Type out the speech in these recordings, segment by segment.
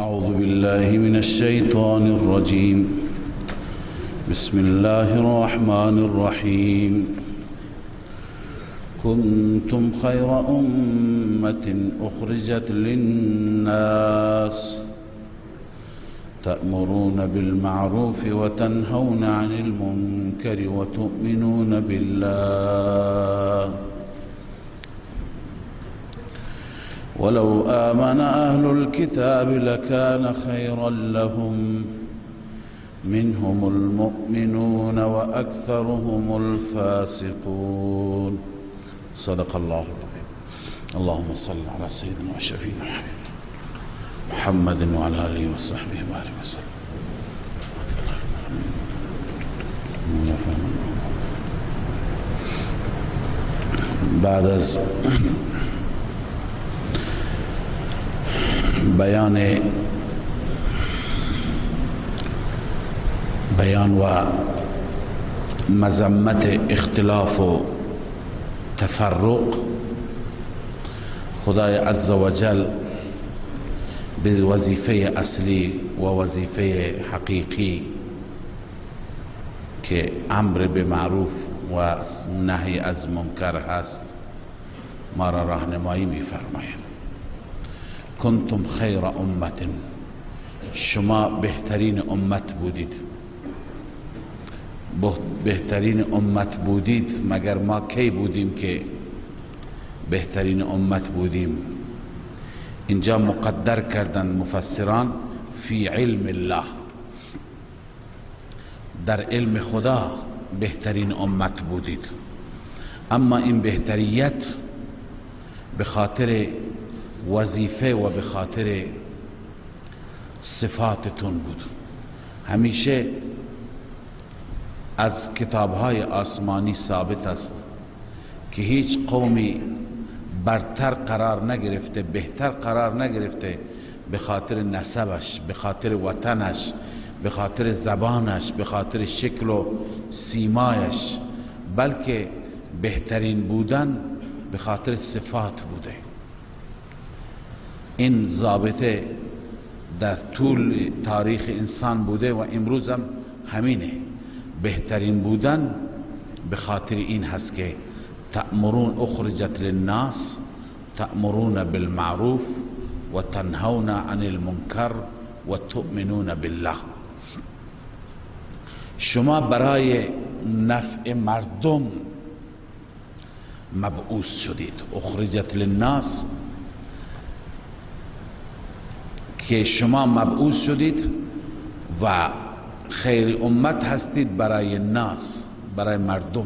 أعوذ بالله من الشيطان الرجيم. بسم الله الرحمن الرحيم. كنتم خير أمة أخرجت للناس تأمرون بالمعروف وتنهون عن المنكر وتؤمنون بالله ولو آمن أهل الكتاب لكان خيرا لهم منهم المؤمنون وأكثرهم الفاسقون. صدق الله العظيم. اللهم صل على سيدنا وشفينا محمد وعلى آله وصحبه وبارك وسلم. بعد از بیان و مذمت اختلاف و تفرق، خدای عز و جل به وظیفه اصلی و وظیفه حقیقی که امر به معروف و نهی از منکر هست ما را راهنمایی می‌فرماید. کنتم خیر امت، شما بهترین امت بودید. بهترین امت بودید، مگر ما کی بودیم که بهترین امت بودیم؟ اینجا مقدر کردن مفسران فی علم الله، در علم خدا بهترین امت بودید، اما این بهتریت به خاطر وظیفه و به خاطر صفاتتون بود. همیشه از کتابهای آسمانی ثابت است که هیچ قومی برتر قرار نگرفته، بهتر قرار نگرفته به خاطر نسبش، به خاطر وطنش، به خاطر زبانش، به خاطر شکل و سیمایش، بلکه بهترین بودن به خاطر صفات بوده. این ضابطه در طول تاریخ انسان بوده و امروز هم همینه. بهترین بودن به خاطر این هست که تأمرون اخرجت للناس تأمرون بالمعروف و تنهون عن المنکر و تؤمنون بالله. شما برای نفع مردم مبعوث شدید. اخرجت للناس که شما مبعوث شدید و خیر امت هستید برای الناس، برای مردم.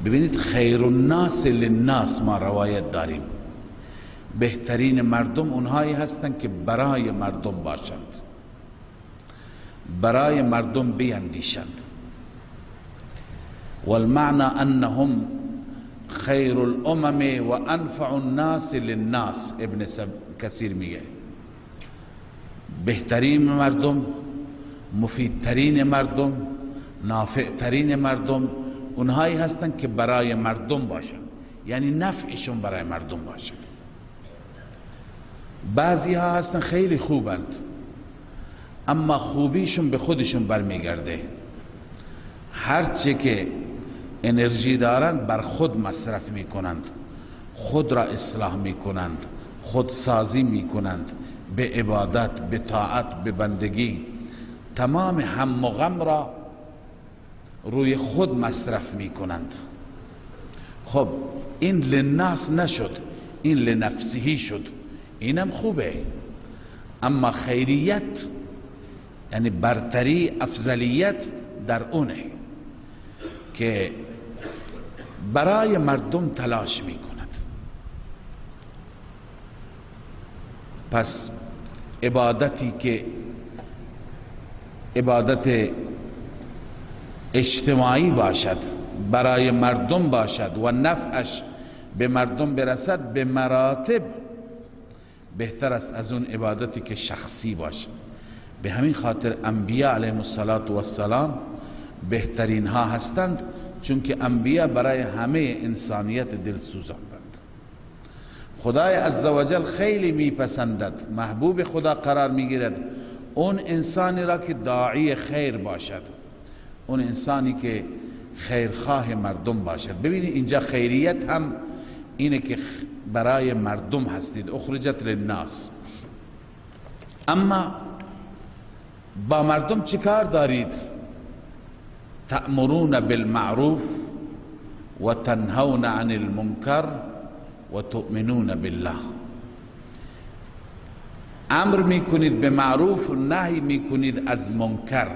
ببینید خیر الناس للناس ما روایت داریم. بهترین مردم اونهایی هستند که برای مردم باشند، برای مردم بیندیشند. والمعنى انهم خیر الامم و انفع الناس للناس. ابن کثیر میگه بهترین مردم، مفیدترین مردم، نافعترین مردم اونهایی هستند که برای مردم باشند، یعنی نفعشون برای مردم باشد. بعضی ها هستن خیلی خوبند اما خوبیشون به خودشون برمیگرده. هرچه که انرژی دارند بر خود مصرف میکنند، خود را اصلاح میکنند، خودسازی میکنند، به عبادت، به طاعت، به بندگی. تمام هم و غم را روی خود مصرف میکنند. خب این للناس نشد، این لنفسهی شد. اینم خوبه، اما خیریت یعنی برتری، افضلیت در اونه که برای مردم تلاش میکند. پس عبادتی که عبادت اجتماعی باشد، برای مردم باشد و نفعش به مردم برسد، به مراتب بهتر است از اون عبادتی که شخصی باشد. به همین خاطر انبیاء علیهم السلام بهترین ها هستند، چون که انبیاء برای همه انسانیت دلسوزاندند. خدای عزوجل خیلی میپسندد، محبوب خدا قرار میگیرد اون انسانی را که داعی خیر باشد، اون انسانی که خیرخواه مردم باشد. ببینید اینجا خیریت هم اینه که برای مردم هستید، اخرجت للناس. اما با مردم چیکار دارید؟ تأمرون بالمعروف و تنهون عن المنکر و تؤمنون بالله. امر میکنید به معروف و نهی میکنید از منکر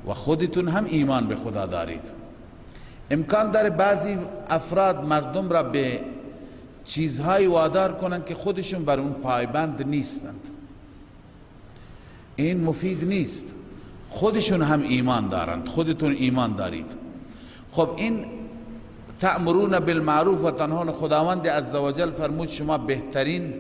و خودتون هم ایمان به خدا دارید. امکان داره بعضی افراد مردم را به چیزهایی وادار کنند که خودشون بر اون پایبند نیستند. این مفید نیست. خودشون هم ایمان دارند، خودتون ایمان دارید. خب این تأمرون بالمعروف و تنهون، خداوند عزوجل فرمود شما بهترین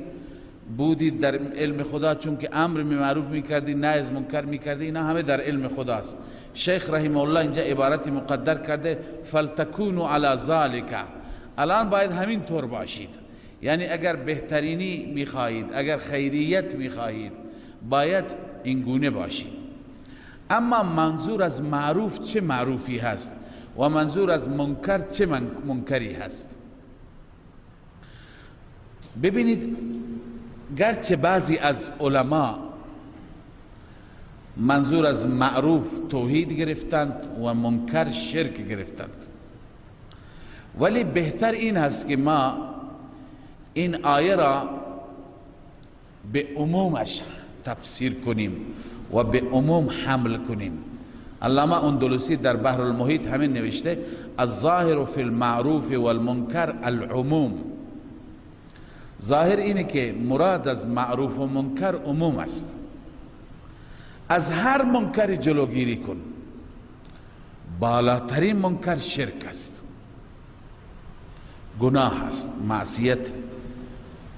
بودید در علم خدا، چون که امر به معروف میکردی نهی از منکر میکردی. اینا همه در علم خداست. شیخ رحمه الله اینجا عبارتی مقدر کرده فلتکونوا علی ذالک. الان باید همین طور باشید، یعنی اگر بهترینی میخواهید، اگر خیریت میخواهید، باید این گونه باشید. اما منظور از معروف چه معروفی هست و منظور از منکر چه منکری هست؟ ببینید، گرچه بعضی از علما منظور از معروف توحید گرفتند و منکر شرک گرفتند، ولی بهتر این هست که ما این آیه را به عمومش تفسیر کنیم و به عموم حمل کنیم. علامه اندلسی در بحر المحیط همین نوشته الظاهر فی المعروف والمنکر العموم. ظاهر اینه که مراد از معروف و منکر عموم است. از هر منکر جلوگیری کن. بالاترین منکر شرک است، گناه است، معصیت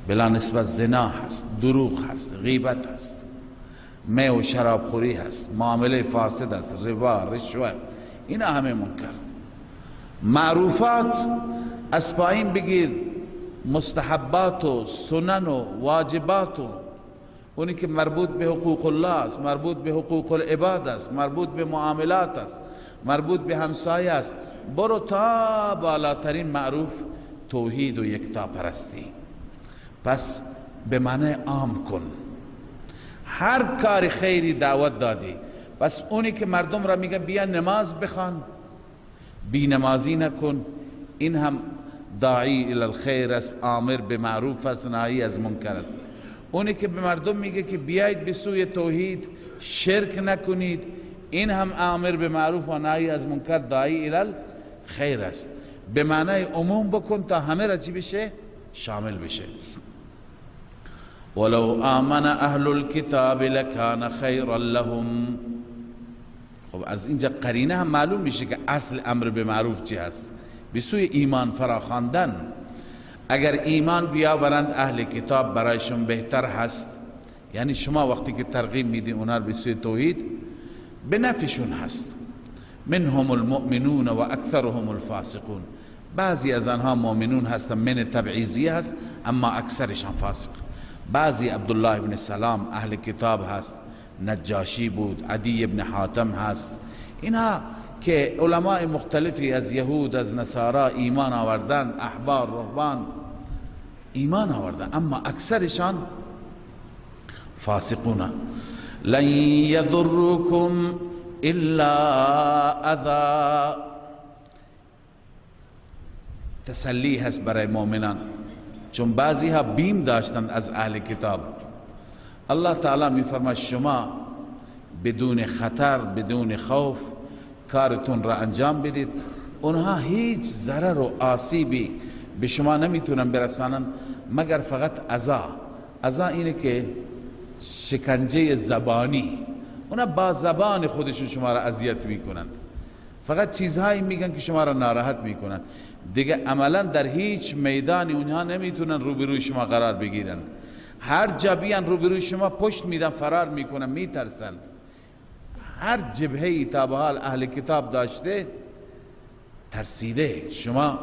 بلا نسبت، زنا هست، دروغ هست، غیبت هست، می و شراب خوری هست، معامله فاسد است، ربا، رشوت، اینا همه منکر. معروفات از پایین بگیر، مستحبات و سنن و واجبات و اونی که مربوط به حقوق الله است، مربوط به حقوق العباد است، مربوط به معاملات است، مربوط به همسایه است، برو تا بالاترین معروف توحید و یکتا پرستی. پس به معنی عام کن. هر کار خیری دعوت دادی، پس اونی که مردم را میگه بیا نماز بخوان، بی نمازی نکن، این هم داعی الی الخیر است، آمر به معروف است، نهی از منکر است. اونی که به مردم میگه که بیایید به سوی توحید، شرک نکنید، این هم آمر به معروف و نهی از منکر، داعی الی الخیر است. به معنی عموم بکن تا همه را چی بشه؟ شامل بشه. ولو آمن اهل الكتاب لکان خیرا لهم. خب از اینجا قرینه هم معلوم میشه که اصل امر به معروف چی هست؟ به سوی ایمان فراخواندن. اگر ایمان بیاورند اهل کتاب برایشون بهتر هست، یعنی شما وقتی که ترغیب میدی اونا به سوی توحید، به نفعشون هست. منهم المؤمنون و اکثرهم الفاسقون. بعضی از آنها مؤمنون هستن، من تبعیضیه هست، اما اکثرشان فاسق. بعضی عبدالله ابن سلام اهل کتاب هست، نجاشی بود، عدی ابن حاتم هست، اینها که علماء مختلفی از یهود از نصارا ایمان آوردن، احبار رهبان ایمان آوردن، اما اکثرشان فاسقون. لن یضرکم الا اذى. تسلی هست برای مؤمنان، چون بعضی ها بیم داشتند از اهل کتاب. الله تعالی می فرماید شما بدون خطر، بدون خوف کارتون را انجام بدید، اونها هیچ ضرر و آسیبی به شما نمیتونن برسانن مگر فقط اذا. اذا اینه که شکنجه زبانی، اونا با زبان خودشون شما را اذیت میکنند، فقط چیزهایی میگن که شما را ناراحت میکنند، دیگه عملا در هیچ میدانی اونها نمیتونن روبروی شما قرار بگیرند. هر جا بیان روبروی شما پشت میدن، فرار میکنن، میترسند. هر جبهه‌ای تا به حال اهل کتاب داشته ترسیده. شما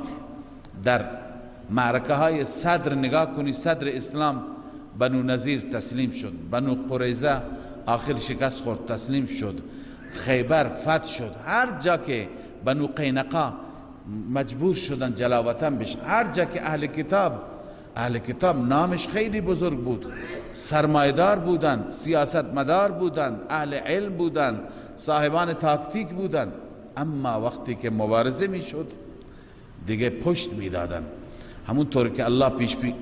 در معرکه های صدر نگاه کنی، صدر اسلام بنو نظیر تسلیم شد، بنو قریظه آخر شکست خورد تسلیم شد، خیبر فتح شد. هر جا که بنو قینقا مجبور شدن جلاوطن بشه، هر جا که اهل کتاب نامش خیلی بزرگ بود، سرمایدار بودند، سیاستمدار بودند، اهل علم بودند، صاحبان تاکتیک بودند، اما وقتی که مبارزه میشد دیگه پشت میدادند. همونطور که الله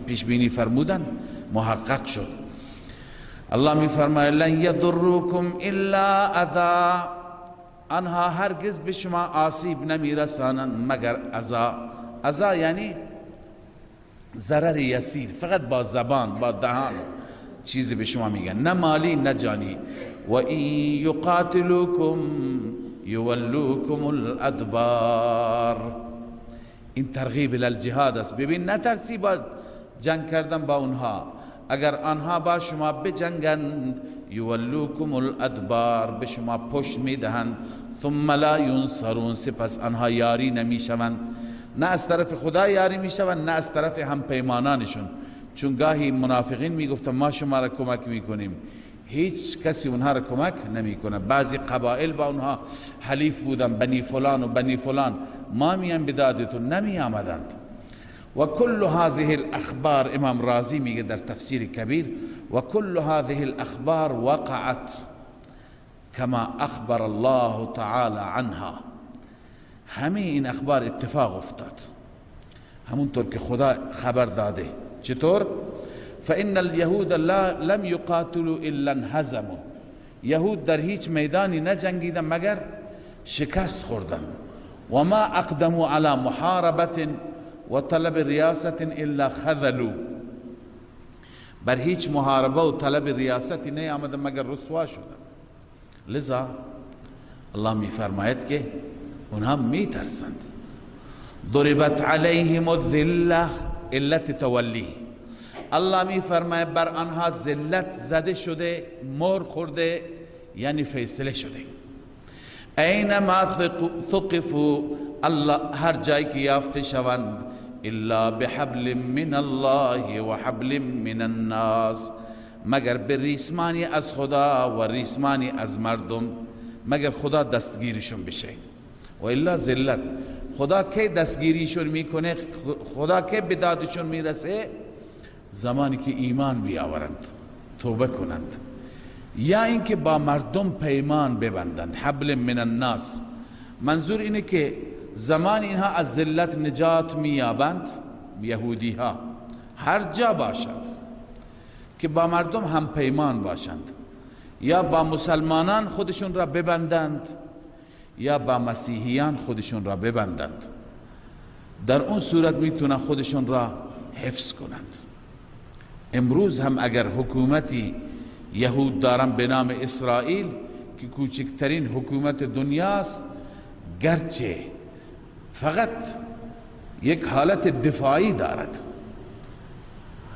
پیش بینی فرمودن محقق شد. الله میفرماید لن یضرکم الا اذى، آنها هرگز به شما آسیب نمیرسانند مگر اذى یعنی ضرر یسیر، فقط با زبان با دهان چیزی به شما میگن، نه مالی نه جانی. و این یقاتلوکم یولوکم الادبار، این ترغیب للجهاد است. ببین نترسی با جنگ کردن با اونها، اگر آنها با شما بجنگند یولوکم الادبار، به شما پشت میدهند، ثم لا ینصرون، سپس آنها یاری نمیشوند، نه از طرف خدا یاری میشوند نه از طرف هم پیمانانشون. چون گاهی منافقین میگفتن ما شما را کمک میکنیم، هیچ کسی اونها را کمک نمیکنه. بعضی قبائل با اونها حلیف بودن، بنی فلان و بنی فلان، ما میان بدادتون نمی آمدند. و کل هذه الاخبار، امام رازی میگه در تفسیر کبیر، و کل هذه الاخبار وقعت کما اخبر الله تعالی عنها، همه این اخبار اتفاق افتاد همونطور که خدا خبر داده. چطور؟ فإن اليهود لم يقاتلوا الا انهزموا، یهود در هیچ میدانی نجنگیدن مگر شکست خوردن. و ما اقدموا على محاربة و طلب ریاست الا خذلوا، بر هیچ محاربه و طلب ریاستی نیامدن مگر رسوا شدند. لذا الله می فرماید که اونها می ترسند. ضربت علیهم الذله، علت تولی، الله می فرماید بر آنها ذلت زده شده، مر خورده، یعنی فیصله شده. اینما ثقفوا، الله هر جایی که یافته شوند، الا بحبل من الله و حبل من الناس، مگر به ریسمانی از خدا و ریسمانی از مردم، مگر خدا دستگیرشون بشه. و الا ذلت، خدا که دستگیریشون میکنه، خدا که به دادشون میرسه زمانی که ایمان بیاورند، توبه کنند، یا اینکه با مردم پیمان ببندند. حبل من الناس منظور اینه که زمان اینها از ذلت نجات مییابند، یهودی ها هر جا باشند که با مردم هم پیمان باشند، یا با مسلمانان خودشون را ببندند یا با مسیحیان خودشون را ببندند، در اون صورت میتونن خودشون را حفظ کنند. امروز هم اگر حکومتی یهود دارن به نام اسرائیل که کوچکترین حکومت دنیاست، گرچه فقط یک حالت دفاعی دارد،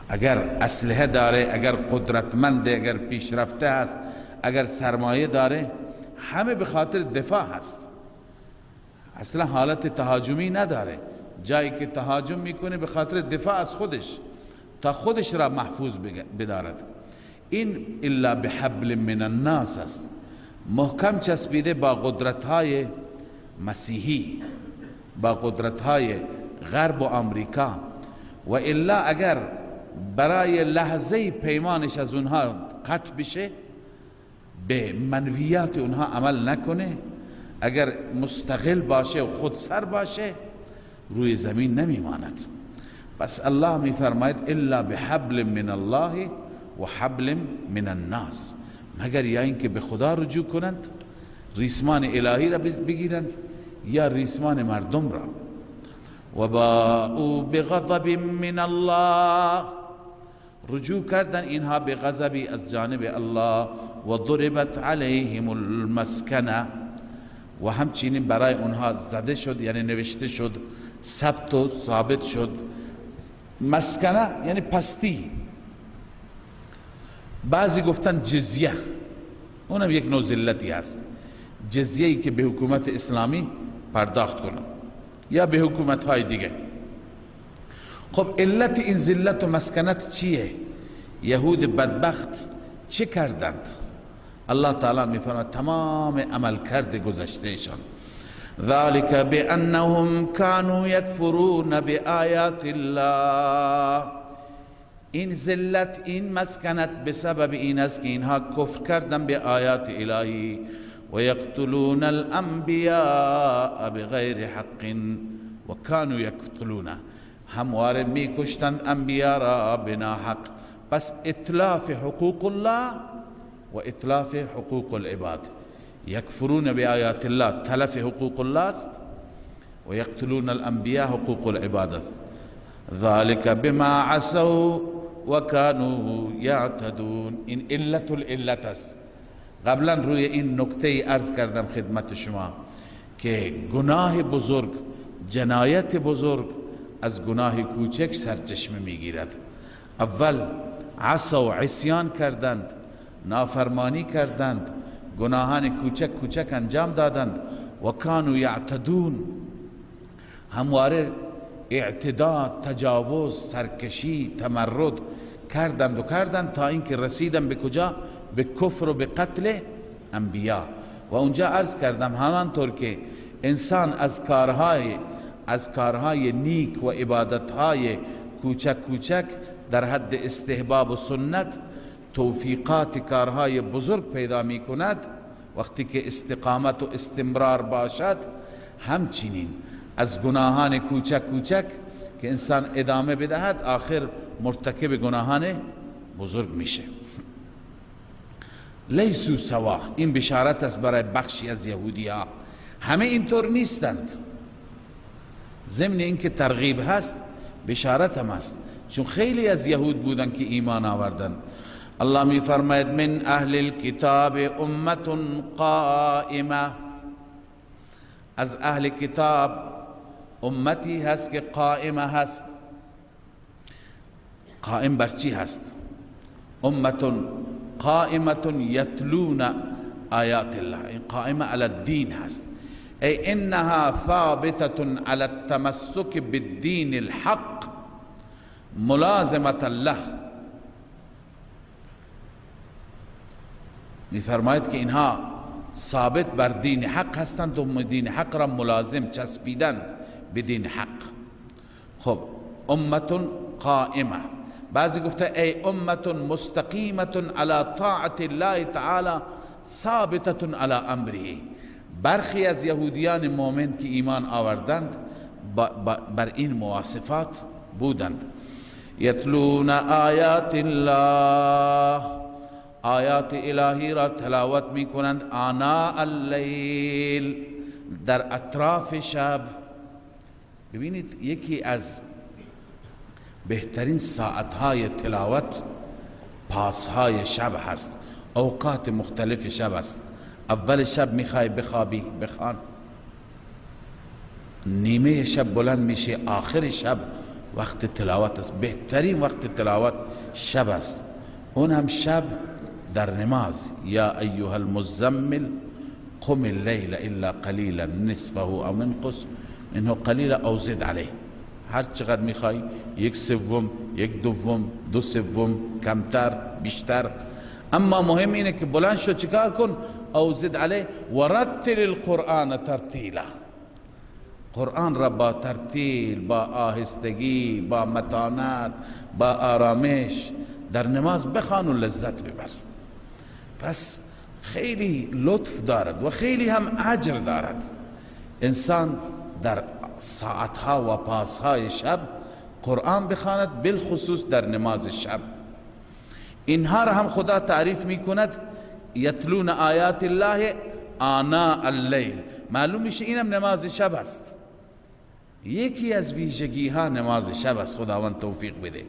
اگر اسلحه داره، اگر قدرتمنده، اگر پیشرفته است، اگر سرمایه داره، همه به خاطر دفاع هست، اصلا حالت تهاجمی نداره. جایی که تهاجم میکنه به خاطر دفاع از خودش، تا خودش را محفوظ بدارد. این الا بحبل من الناس است، محکم چسبیده با قدرت‌های مسیحی، با قدرت‌های غرب و آمریکا. و الا اگر برای لحظه پیمانش از اونها قطع بشه، به منویات اونها عمل نکنه، اگر مستقل باشه و خودسر باشه، روی زمین نمیماند. پس الله می فرماید الا بحبل من الله و حبل من الناس، مگر یا اینکه به خدا رجوع کنند، ریسمان الهی را بگیرند، یا ریسمان مردم را. و باءوا بغضب من الله، رجوع کردن اینها به غضبی از جانب الله. و ضربت علیهم المسکنه، و همچنین برای اونها زده شد، یعنی نوشته شد، ثبت و ثابت شد. مسکنه یعنی پستی، بعضی گفتن جزیه، اونم یک نوع ذلتی هست، جزیه‌ای که به حکومت اسلامی پرداخت کنن یا به حکومت های دیگه. خب علت این ذلت و مسکنت چیه؟ یهود بدبخت چه کردند؟ الله تعالی میفرماید تمام عمل کرده گذشتهشان ذلك بانهم كانوا يكفرون بآیات الله، این ذلت این مسکنت به سبب این است که اینها کفر کردن به آیات الهی و یقتلون الانبیاء بغیر حق و كانوا یقتلون، همواره میکشتند انبیا را بنا حق. پس اتلاف حقوق الله و اتلاف حقوق العباد. یکفرون بآیات الله تلف حقوق الله است و یقتلون الانبیاء حقوق العباد است. ذلك بما عصوا و كانوا یعتدون، این علت العلت است. قبلا روی این نکته عرض کردم خدمت شما که گناه بزرگ، جنایت بزرگ از گناه کوچک سرچشمه میگیرد. اول عصوا عصیان کردند، نافرمانی کردند، گناهان کوچک کوچک انجام دادند و کانوا یعتدون، همواره اعتداء، تجاوز، سرکشی، تمرد کردند تا اینکه رسیدن به کجا؟ به کفر و به قتل انبیا. و اونجا عرض کردم همانطور که انسان از کارهای نیک و عبادتهای کوچک کوچک در حد استحباب و سنت توفیقات کارهای بزرگ پیدا می کند وقتی که استقامت و استمرار باشد، همچنین از گناهان کوچک کوچک که انسان ادامه بدهد آخر مرتکب گناهان بزرگ میشه. لیسو سوا، این بشارت است برای بخشی از یهودی ها، همه اینطور نیستند. ضمن اینکه ترغیب هست بشارت هم است، چون خیلی از یهود بودن که ایمان آوردن. الله می فرماید من اهل الكتاب امت قائمه، از اهل کتاب امتی هست که قائمه هست. قائم بر چی هست؟ امت قائمه یتلون آیات الله، این قائمه علی الدین هست، ای انها ثابته علی التمسک بالدین الحق ملازمه الله. میفرماید که اینها ثابت بر دین حق هستند و دین حق را ملازم چسبیدن به دین حق. خب امت قائمه، بعضی گفته ای امت مستقیمه علی طاعت الله تعالی ثابته علی امره، برخی از یهودیان مؤمن که ایمان آوردند بر این مواصفات بودند. یتلون آیات الله، آیات الهی را تلاوت می کنند آناء اللیل، در اطراف شب. ببینید یکی از بهترین ساعتهای تلاوت پاسهای شب هست، اوقات مختلف شب است. اول شب میخوای بخوابی بخوان، نیمه شب بلند میشه، آخر شب وقت تلاوت است. بهترین وقت تلاوت شب است، اون هم شب در نماز. یا ایها المزمل قم اللیل الا قلیلا نصفه او انقص منه قلیلا او زد علیه، هر چقدر میخوای، یک سوم، یک دوم، دو سوم، کمتر بیشتر، اما مهم اینه که بلند شو چیکار کن؟ او زد علیه و رتل القرآن ترتیلا، قرآن را با ترتیل، با آهستگی، با متانت، با آرامش در نماز بخوان و لذت ببر. پس خیلی لطف دارد و خیلی هم اجر دارد انسان در ساعتها و پاسهای شب قرآن بخواند، بالخصوص در نماز شب. اینها را هم خدا تعریف می کند یتلون آیات الله آناء اللیل، معلوم میشه اینم نماز شب است. یکی از ویژگی ها نماز شب است، خداوند توفیق بده.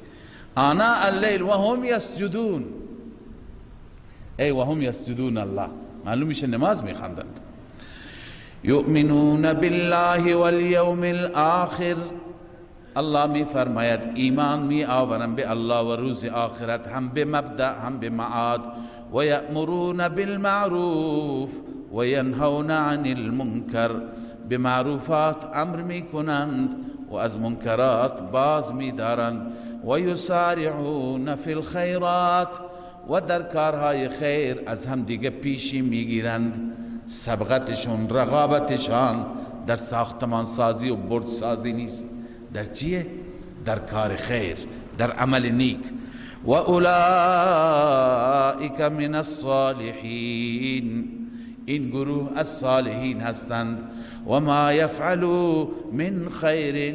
آناء اللیل و هم یسجدون، ای و هم یسجدون الله، معلوم میشه نماز میخواندند. یؤمنون بالله والیوم الاخر، الله می فرماید ایمان می آورند به الله و روز آخرت، هم به مبدأ هم به معاد. و یأمرون بالمعروف و ینهون عن المنکر، به معروفات امر می کنند و از منکرات باز می‌دارند و یسارعون فی الخیرات و در کارهای خیر از هم دیگه پیشی میگیرند. سبقتشون، رقابتشان در ساختمان سازی و برج سازی نیست، در چیه؟ در کار خیر، در عمل نیک. و اولئک من الصالحین، این گروه از صالحین هستند. و ما یفعلوا من خیر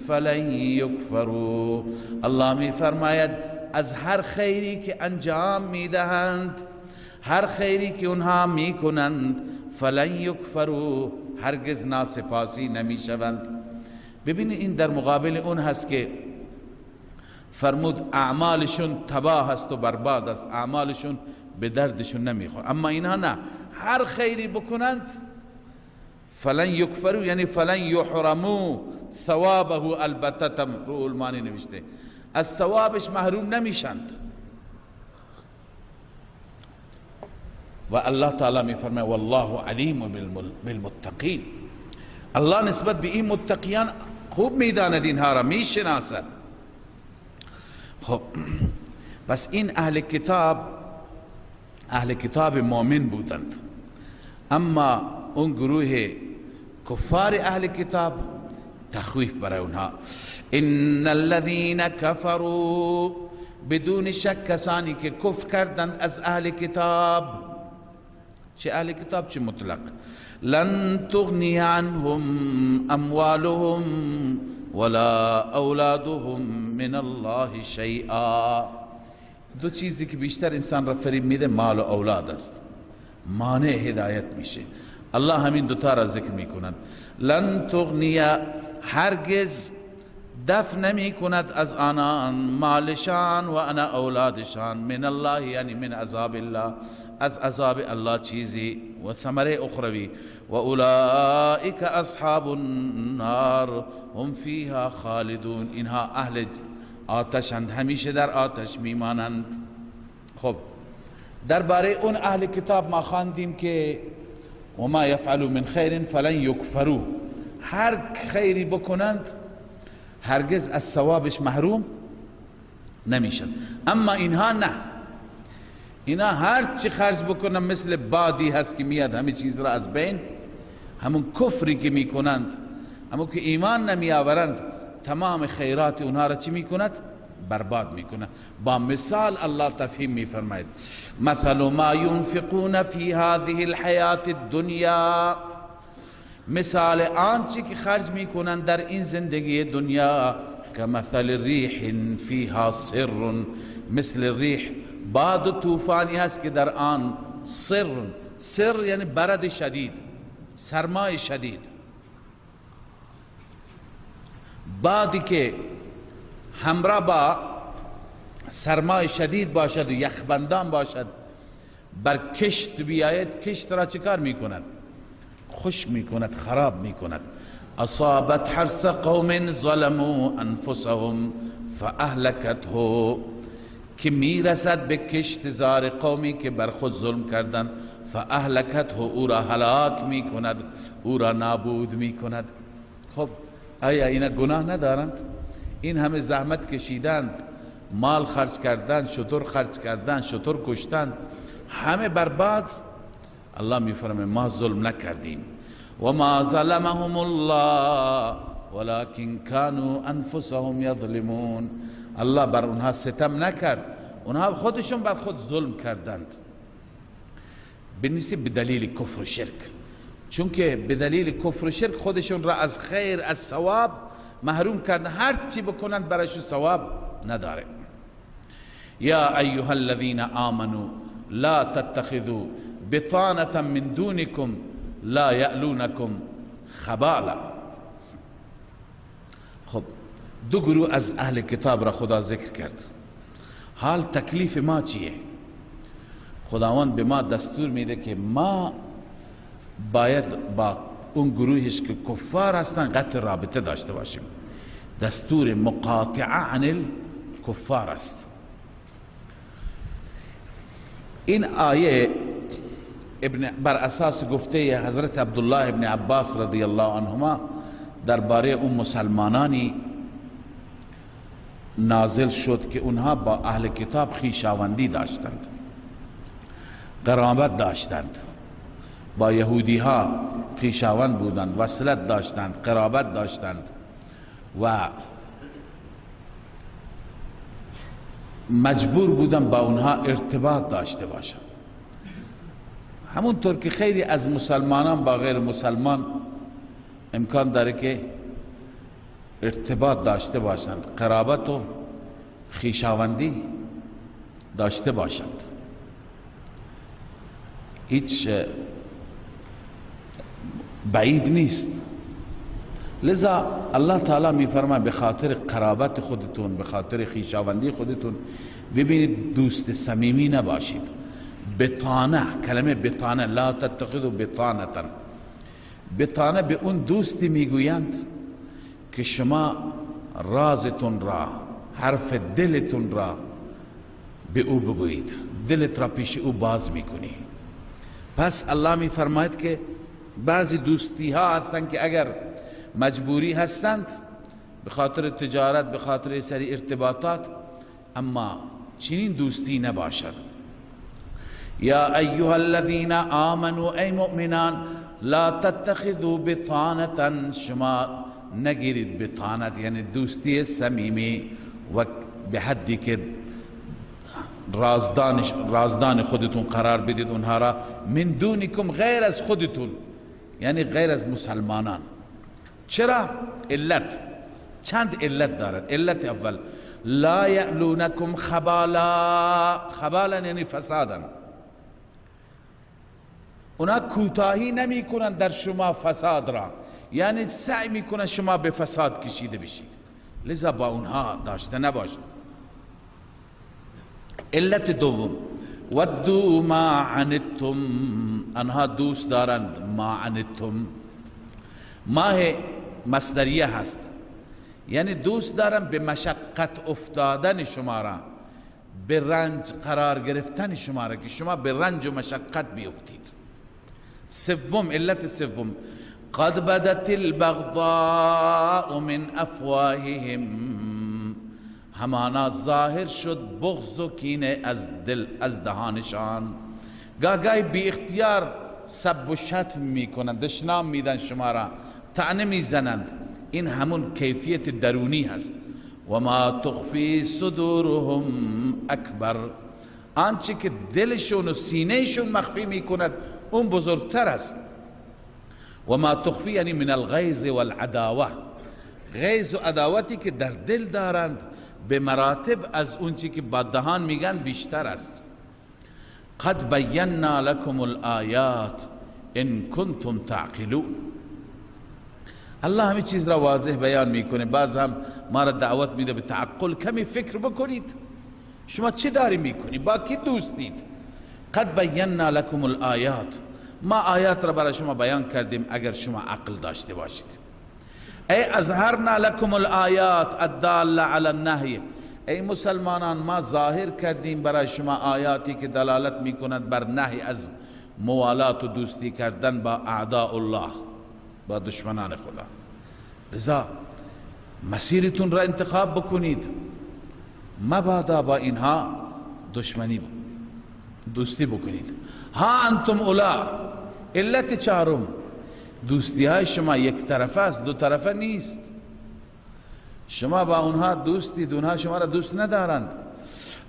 فلن یکفروا، الله می فرماید از هر خیری که انجام میدهند، هر خیری که اونها میکنند، فلن یکفروا، هرگز ناسپاسی نمیشوند. ببینید این در مقابل اون هست که فرمود اعمالشون تباه است و برباد است، اعمالشون به دردشون نمیخوره. اما اینها نه، هر خیری بکنند فلن یکفروا، یعنی فلن یحرموا ثوابه، البته رو المانی نوشته از ثوابش محروم نمیشند. و الله تعالی می فرماید والله علیم بالمتقین، الله نسبت به این متقیان خوب میداند، اینها را میشناسد. خب پس این اهل کتاب مؤمن بودند، اما اون گروه کفار اهل کتاب تخویف برای اونها. ان الذين كفروا، بدون شک کسانی که کفر کردند از اهل کتاب، چه اهل کتاب چه مطلق، لن تغنی عنهم اموالهم ولا اولادهم من الله شیئا. دو چیزی که بیشتر انسان را فریب میده مال و اولاد است، مانع هدایت میشه. الله همین دوتا را ذکر میکنند. لن تغنی، هرگز دفع نمی کند از آنان مالشان و انا اولادشان، من الله یعنی من عذاب الله، از عذاب الله چیزی و ثمره اخروی. و اولئک اصحاب النار هم فیها خالدون، اینها اهل آتشند، همیشه در آتش میمانند. خب درباره اون اهل کتاب ما خواندیم که و ما یفعلوا من خیر فلن یکفروا، هر خیری بکنند هرگز از ثوابش محروم نمیشن. اما اینها نه، اینا هر چی خرج بکنن مثل بادی هست که میاد همه چیز را از بین، همون کفری که میکنند، همون که ایمان نمی آورند، تمام خیرات اونها را چی میکند؟ برباد میکنه. با مثال الله تفهیم میفرماید مثل ما ينفقون فی هذه الحیات الدنیا، مثال آنچه که خرج میکنن در این زندگی دنیا، که مثل ریح فیها سر، مثل ریح باد و طوفانی هست که در آن سر یعنی برد شدید، سرمای شدید. بادی که همراه با سرمای شدید باشد و یخبندان باشد، بر کشت بیاید، کشت را چکار میکند؟ خشک میکند، خراب میکند. اصابت حرث قوم ظلموا انفسهم فاهلكته، که میرسد به کشت زار قومی که بر خود ظلم کردند، فاهلكته، او را هلاک میکند، او را نابود میکند. خب آیا اینا گناه ندارند؟ این همه زحمت کشیدند، مال خرج کردند، شتر خرج کردند، شتر کشتند، همه برباد. الله میفرماید ما ظلم نکردیم. و ما ظلمهم الله ولكن كانوا انفسهم یظلمون، الله بر اونها ستم نکرد، اونها خودشون بر خود ظلم کردند. بنویسید به دلیل کفر و شرک، چون که به دلیل کفر و شرک خودشون را از خیر، از ثواب محروم کردن، هر چی بکنند برایشون ثواب نداره. یا ایها الذین آمنوا لا تتخذوا بطانة من دونكم لا یألونکم خبالا. خب دو گروه از اهل کتاب را خدا ذکر کرد. حال تکلیف ما چیه؟ خداوند به ما دستور میده که ما باید با اون گروهش که کفار هستن قطع رابطه داشته باشیم. دستور مقاطعه عن الکفار است. این آیه بر اساس گفته حضرت عبدالله ابن عباس رضی الله عنهما درباره اون مسلمانانی نازل شد که اونها با اهل کتاب خویشاوندی داشتند، قرابت داشتند، با یهودی ها خویشاوند بودند، وصلت داشتند، قرابت داشتند و مجبور بودند با اونها ارتباط داشته باشند. همونطور که خیلی از مسلمانان با غیر مسلمان امکان داره که ارتباط داشته باشند، قرابت و خویشاوندی داشته باشند، هیچ بعید نیست. لذا الله تعالی می فرماید به خاطر قرابت خودتون، به خاطر خویشاوندی خودتون ببینید دوست صمیمی نباشید. بطانه، کلمه بطانه، لا تتخذوا بطانه، بطانه به اون دوستی میگویند که شما رازتون را، حرف دلتون را به او بگویید، دلت را پیش او باز میکنی. پس الله می فرماید که بعضی دوستی ها هستند که اگر مجبوری هستند به خاطر تجارت، به خاطر سری ارتباطات، اما چنین دوستی نباشد. یا ایها الذین آمنوا، ای مؤمنان، لا تتخذوا بطانة، شما نگیرید بطانت یعنی دوستی صمیمی و به حدی که رازدان خودتون قرار بدید اونها را، من دونکم، غیر از خودتون، یعنی غیر از مسلمانان. چرا؟ علت، چند علت دارد. علت اول، لا یعلونکم خبالا، خبالا یعنی فسادا، اونا کوتاهی نمی کنند در شما فساد را، یعنی سعی می کنند شما به فساد کشیده بشید، لذا با اونها داشته نباشید. علت دوم، ودو ما عنتم، انها دوست دارند ما عنتم، ماه مصدریه هست، یعنی دوست دارند به مشقت افتادن شما را، به رنج قرار گرفتن شما را، که شما به رنج و مشقت بیفتید. سوم، علت سوم، قد بدت البغضاء من افواههم، همانا ظاهر شد بغض و کینه از دهانشان. گاهی بی اختیار سب و شتم میکنند، دشنام میدن شما را، طعنه میزنند. این همون کیفیت درونی هست. و ما تخفی صدورهم اکبر، آنچه که دلشون و سینهشون مخفی میکند اون بزرگتر است. و ما تخفی یعنی من الغیظ والعداوه، غیظ و عداوتی که در دل دارند به مراتب از اون چی که با دهان میگن بیشتر است. قد بینا لكم الآیات ان کنتم تعقلون، الله همه چیز را واضح بیان میکنه. بعض هم ما را دعوت میده به تعقل، کمی فکر بکنید شما چه داری میکنی، با کی دوستید. قد بینا لكم الآیات، ما آیات را برای شما بیان کردیم اگر شما عقل داشته باشید. ای اظهرنا لكم الآیات الداله علی النهی، ای مسلمانان ما ظاهر کردیم برای شما آیاتی که دلالت میکند بر نهی از موالات و دوستی کردن با اعداء الله، با دشمنان خدا. لذا مسیرتون را انتخاب بکنید، مبادا با اینها دشمنی دوستی بکنید. ها انتم اولا، علت چهارم، دوستی های شما یک طرفه است، دو طرفه نیست. شما با اونها دوستید، اونها شما را دوست ندارند.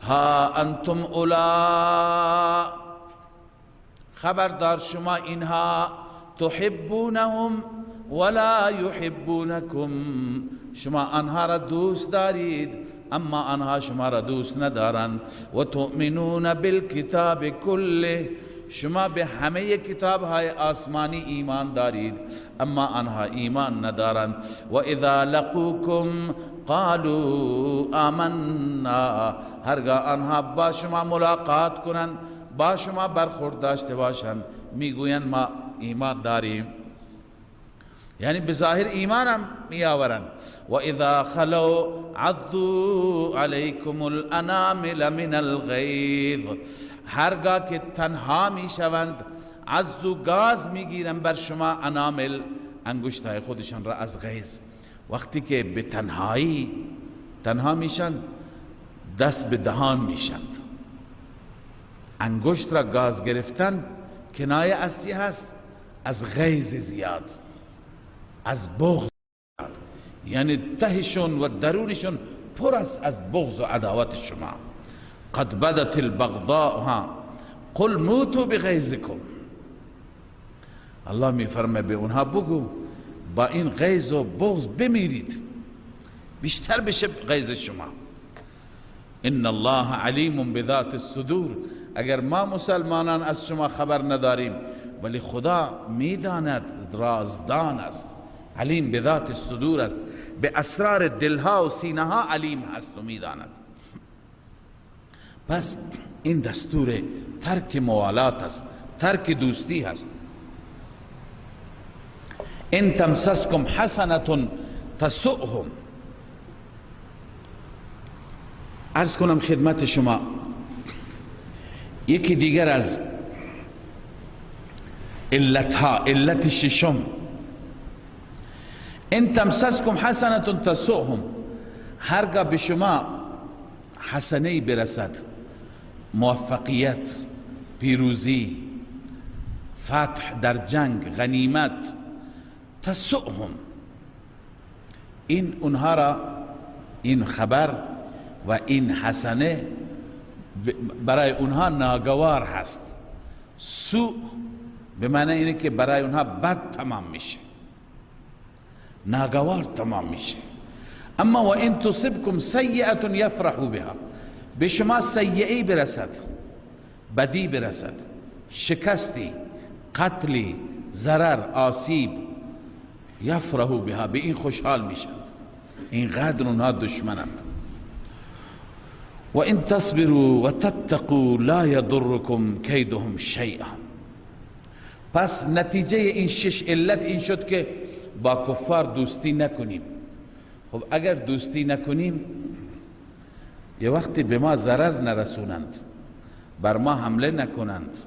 ها انتم اولا، خبردار شما اینها، تحبونهم ولا يحبونكم، شما آنها را دوست دارید اما آنها شما را دوست ندارند. و تؤمنون بالکتاب کله، شما به همه کتاب های آسمانی ایمان دارید اما آنها ایمان ندارند. و اذا لقوکم قالوا آمنا، هرگاه آنها با شما ملاقات کنند، با شما برخورد داشته باشند، میگویند ما ایمان داریم، یعنی بظاهر ایمان هم می آورند. و اذا خلو عضوا علیکم الانامل من الغیظ، هرگاه که تنها می شوند، عضو گاز می گیرند بر شما، انامل انگشتای خودشان را از غیظ. وقتی که به تنهایی تنها میشن دست به دهان میشند. انگشت را گاز گرفتن کنایه از چی هست؟ از غیظ زیاد، از بغض زیاد. یعنی تهشون و درونشون پر است از بغض و عداوت شما. قد بدت البغضاء قل موتوا بغیظکم. الله میفرمه به اونها بگو با این غیظ و بغض بمیرید، بیشتر بشه غیظ شما. ان الله علیم بذات الصدور. اگر ما مسلمانان از شما خبر نداریم ولی خدا میداند، رازدان است، علیم بذات الصدور است، به اسرار دلها و سینه ها علیم هست و میداند. پس این دستور ترک موالات است، ترک دوستی هست. ان تمسسکم حسنة تسؤهم. عرض کنم خدمت شما یکی دیگر از علتها، علت ششم، ان تمسسکم حسنة تسؤهم. هرگاه به شما حسنه برسد، موفقیت، پیروزی، فتح در جنگ، غنیمت، تسؤهم، این اونها را، این خبر و این حسنه برای اونها ناگوار هست. سوء به معنی اینه که برای اونها بد تمام میشه، ناگوار تمام میشه. اما و ان تصبکم سیئة یفرحوا بها. به شما سیئی برسد، بدی برسد، شکستی، قتلی، ضرر، آسیب، یفرحوا بها، به این خوشحال میشند. اینقدر اونها دشمنند. و ان تصبروا و تتقوا لا یضرکم کیدهم شیئا. پس نتیجه این شش علت این شد که با کفار دوستی نکنیم. خب اگر دوستی نکنیم یه وقتی به ما ضرر نرسونند، بر ما حمله نکنند،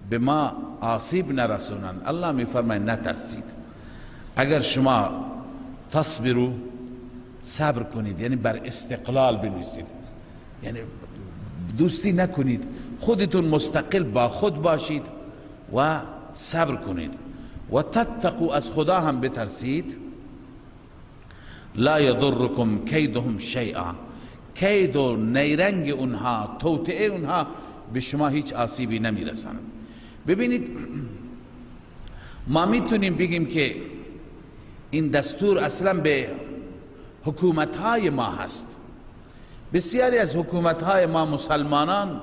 به ما آسیب نرسونند، الله میفرماید نترسید. اگر شما تصبروا، صبر کنید، یعنی بر استقلال بنویسید، یعنی دوستی نکنید، خودتون مستقل با خود باشید و صبر کنید. و تتقوا، از خدا هم بترسید. لا یضرکم کیدهم شیئا. کید و نیرنگ اونها، توطئه اونها به شما هیچ آسیبی نمیرسند. ببینید ما میتونیم بگیم که این دستور اصلا به حکومتهای ما هست. بسیاری از حکومتهای ما مسلمانان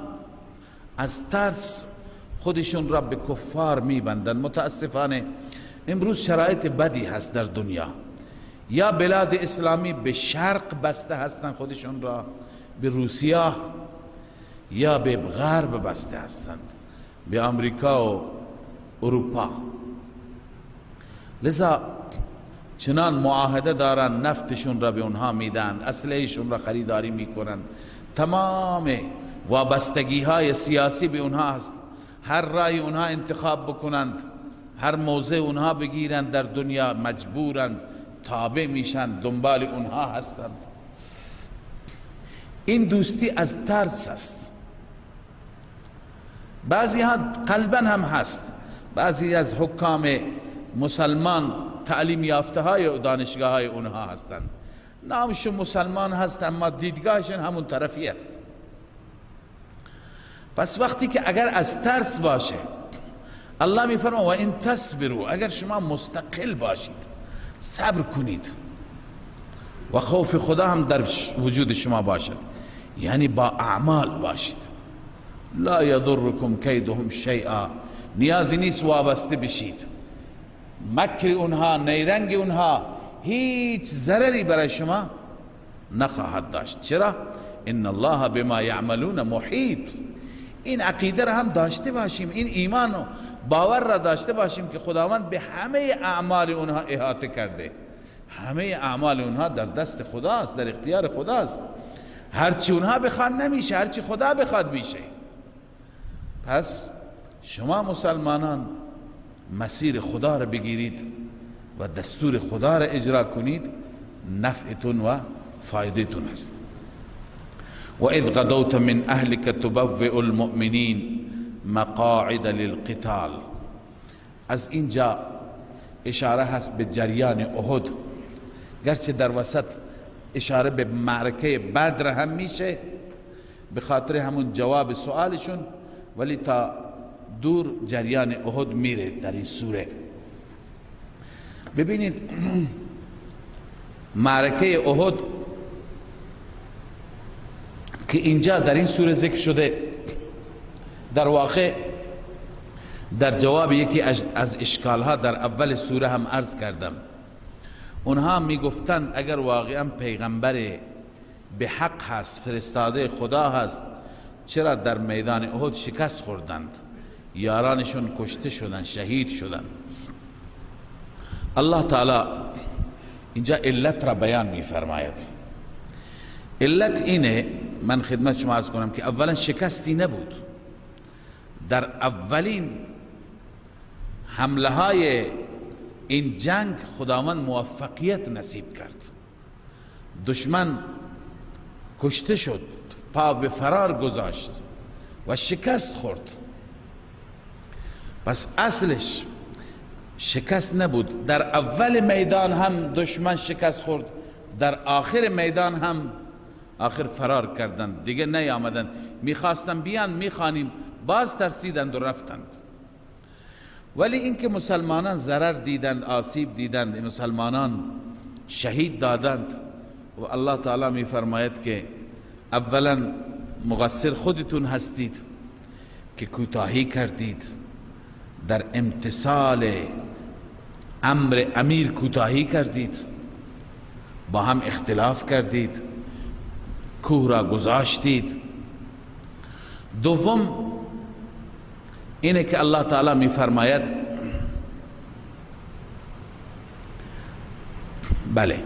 از ترس خودشون را به کفار میبندن. متاسفانه امروز شرایط بدی هست در دنیا. یا بلاد اسلامی به شرق بسته هستند خودشون را، به روسیه، یا به غرب بسته هستند، به امریکا و اروپا. لذا چنان معاهده دارن، نفتشون را به اونها میدن، اسلحه‌شون را خریداری میکنن، تمام وابستگی های سیاسی به اونها هست. هر رای اونها انتخاب بکنند، هر موضع اونها بگیرند در دنیا مجبورند، تابع میشن، دنبال اونها هستند. این دوستی از ترس است. بعضی ها قلبا هم هست. بعضی از حکام مسلمان تعلیم یافته های دانشگاه های اونها هستند، نامشون مسلمان هست اما دیدگاهشون همون طرفی است. پس وقتی که اگر از ترس باشه، الله میفرماید و ان تصبروا، اگر شما مستقل باشید، صبر کنید و خوف خدا هم در وجود شما باشد، یعنی با اعمال باشید. لا یضرکم کیدهم شیئا، نیازی نیست وابسته بشید. مکر اونها، نیرنگ اونها هیچ ضرری برای شما نخواهد داشت. چرا؟ ان الله بما یعملون محیط. این عقیده را هم داشته باشیم، این ایمان و باور را داشته باشیم که خداوند به همه اعمال اونها احاطه کرده. همه اعمال اونها در دست خداست، در اختیار خداست. هرچی اونها بخواد نمیشه، هرچی خدا بخواد میشه. پس شما مسلمانان مسیر خدا را بگیرید، و دستور خدا را اجرا کنید نفعتون و فایدهتون هست. و اذ غدوت من اهلك تبوئ المؤمنین مقاعد للقتال. از اینجا اشاره هست به جریان احد، گرچه در وسط اشاره به معرکه بدر هم میشه به خاطر همون جواب سوالشون، ولی تا دور جریان احد میره در این سوره. ببینید معرکه احد که اینجا در این سوره ذکر شده، در واقع در جواب یکی از اشکالها در اول سوره هم عرض کردم. اونها میگفتند اگر واقعا پیغمبر به حق هست، فرستاده خدا هست، چرا در میدان احد شکست خوردند، یارانشون کشته شدند، شهید شدند؟ الله تعالی اینجا علت را بیان میفرماید. علت اینه، من خدمت شما عرض کنم که اولا شکستی نبود. در اولین حمله های این جنگ خداوند موفقیت نصیب کرد، دشمن کشته شد، پا به فرار گذاشت و شکست خورد. پس اصلش شکست نبود. در اول میدان هم دشمن شکست خورد، در آخر میدان هم آخر فرار کردند، دیگه نیامدند. میخواستن بیان میخوانیم، باز ترسیدند و رفتند. ولی اینکه مسلمانان ضرر دیدند، آسیب دیدند، مسلمانان شهید دادند، و الله تعالی میفرماید که اولا مقصر خودتون هستید که کوتاهی کردید، در امتثال امر امیر کوتاهی کردید، با هم اختلاف کردید، کوه را گذاشتید. دوم اینه که الله تعالی میفرماید بله،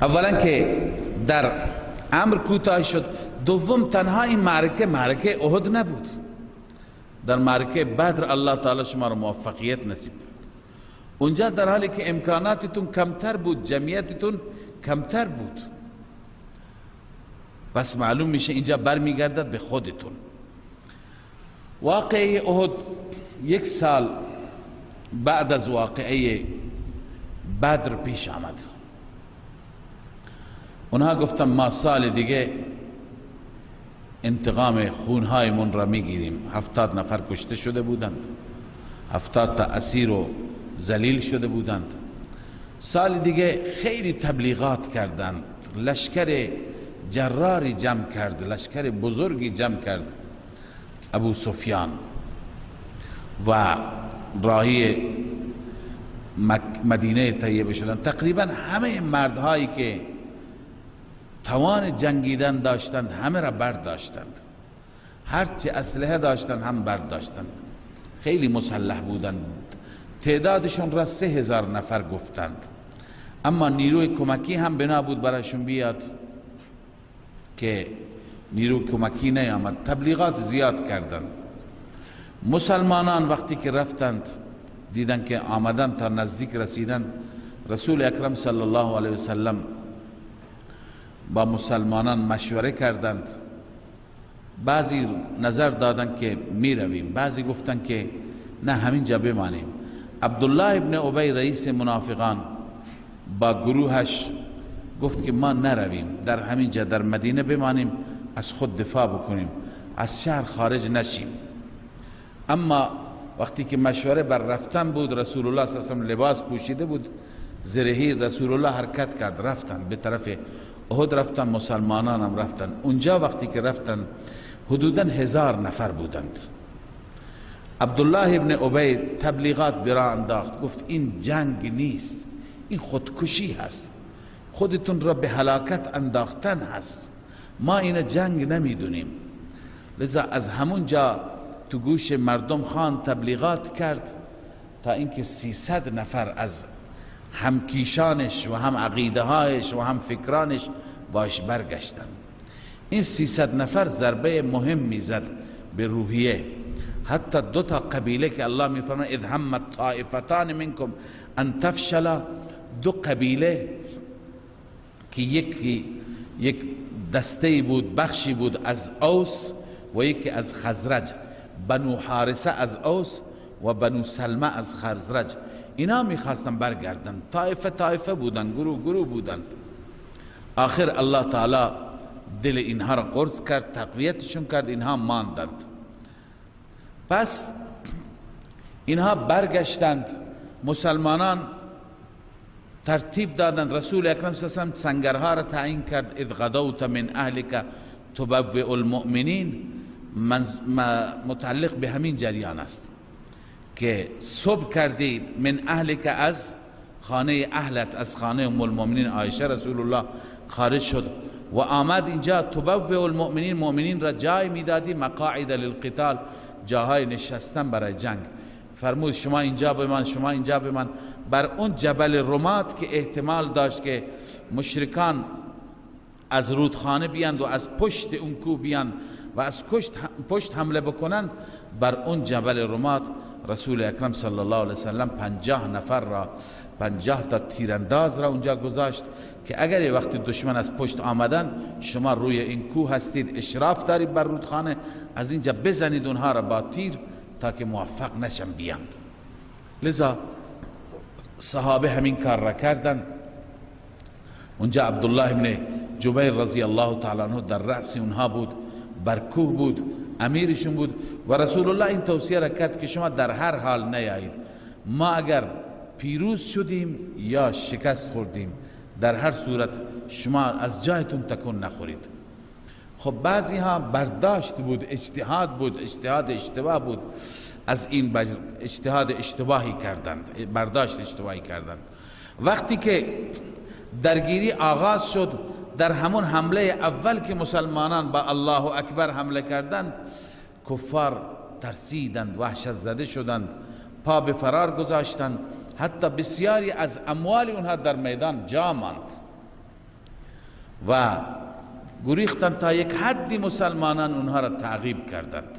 اولا که در امر کوتاه شد. دوم تنها این معرکه احد نبود، در معرکه بدر الله تعالی شما را موفقیت نصیب کرد. اونجا در حالی که امکاناتتون کمتر بود، جمعیتتون کمتر بود، بس معلوم میشه اینجا برمیگردد به خودتون. واقعه احد 1 سال بعد از واقعه بدر پیش آمد. اونها گفتن ما سال دیگه انتقام خونهای من را میگیریم. 70 نفر کشته شده بودند، 70 تا اسیر و ذلیل شده بودند. سال دیگه خیلی تبلیغات کردند، لشکر جراری جمع کرد، لشکر بزرگی جمع کرد ابو سفیان و راهی مدینه طیبه شدن. تقریبا همه مردهایی که توان جنگیدن داشتند همه را برداشتند، هرچی اسلحه داشتند هم برداشتند. خیلی مسلح بودند، تعدادشون را 3000 نفر گفتند. اما نیروی کمکی هم بنا بود برایشون بیاد که نیروی کمکی نیامد. تبلیغات زیاد کردند. مسلمانان وقتی که رفتند دیدن که آمدن تا نزدیک رسیدن، رسول اکرم صلی الله علیه وسلم با مسلمانان مشوره کردند. بعضی نظر دادند که می رویم، بعضی گفتند که نه همینجا بمانیم. عبدالله ابن ابی رئیس منافقان با گروهش گفت که ما نرویم، در همینجا در مدینه بمانیم، از خود دفاع بکنیم، از شهر خارج نشیم. اما وقتی که مشوره بر رفتن بود، رسول الله صلی الله علیه و لباس پوشیده بود، زرهی رسول الله حرکت کرد، رفتن به طرف احد، رفتن مسلمانان هم رفتن. اونجا وقتی که رفتن حدوداً 1000 نفر بودند. عبدالله ابن ابی تبلیغات برا انداخت، گفت این جنگ نیست، این خودکشی هست، خودتون را به هلاکت انداختن هست، ما این جنگ نمیدونیم. لذا از همون جا تو گوش مردم خان تبلیغات کرد تا اینکه 300 نفر از هم کیشانش و هم عقیده هایش و هم فکرانش باش برگشتن. این 300 نفر ضربه مهم میزد به روحیه. حتی دو تا قبیله که الله میفرماید اذ همت طائفتان منکم ان تفشلا، دو قبیله که یک دسته بود، بخشی بود از اوس و یکی از خزرج، بنو حارثه از اوس و بنو سلمه از خزرج، اینا میخواستن برگردن، طایفه بودن، گروه بودند. آخر الله تعالی دل اینها را قرص کرد، تقویتشون کرد، اینها ماندند. پس اینها برگشتند، مسلمانان ترتیب دادند، رسول اکرم صلی الله علیه و سلم سنگرها را تعیین کرد، اذ غدوت من اهلک تبوئ المؤمنین، متعلق به همین جریان است که صبح کردی من اهلک، از خانه اهلت، از خانه ام المؤمنین عایشه رسول الله خارج شد و آمد اینجا، تبوئ المؤمنین، مؤمنین را جای میدادی، مقاعد للقتال، جاهای نشستن برای جنگ. فرمود شما اینجا بمان، شما اینجا بمان، بر اون جبل رمات که احتمال داشت که مشرکان از رودخانه بیاند و از پشت اون کوه بیاند و از پشت حمله بکنند، بر اون جبل رمات رسول اکرم صلی الله علیه وسلم 50 نفر را، 50 تا تیرانداز را اونجا گذاشت که اگر یه وقت دشمن از پشت آمدن، شما روی این کوه هستید، اشراف دارید بر رودخانه، از اینجا بزنید اونها را با تیر تا که موفق نشن بیاند. لذا صحابه همین کار را کردند. اونجا عبدالله ابن جبیر رضی الله تعالی عنه در رأس اونها بود، بر کوه بود، امیرشون بود و رسول الله این توصیه را کرد که شما در هر حال نیایید، ما اگر پیروز شدیم یا شکست خوردیم، در هر صورت شما از جایتون تکون نخورید. خب بعضی ها برداشت بود، اجتهاد بود، اجتهاد اشتباه بود، از این اجتهاد اشتباهی کردند، برداشت اشتباهی کردند. وقتی که درگیری آغاز شد، در همون حمله اول که مسلمانان با الله اکبر حمله کردند، کفار ترسیدند، وحشت زده شدند، پا به فرار گذاشتند، حتی بسیاری از اموال اونها در میدان جا ماند و گریختند تا یک حدی مسلمانان اونها را تعقیب کردند.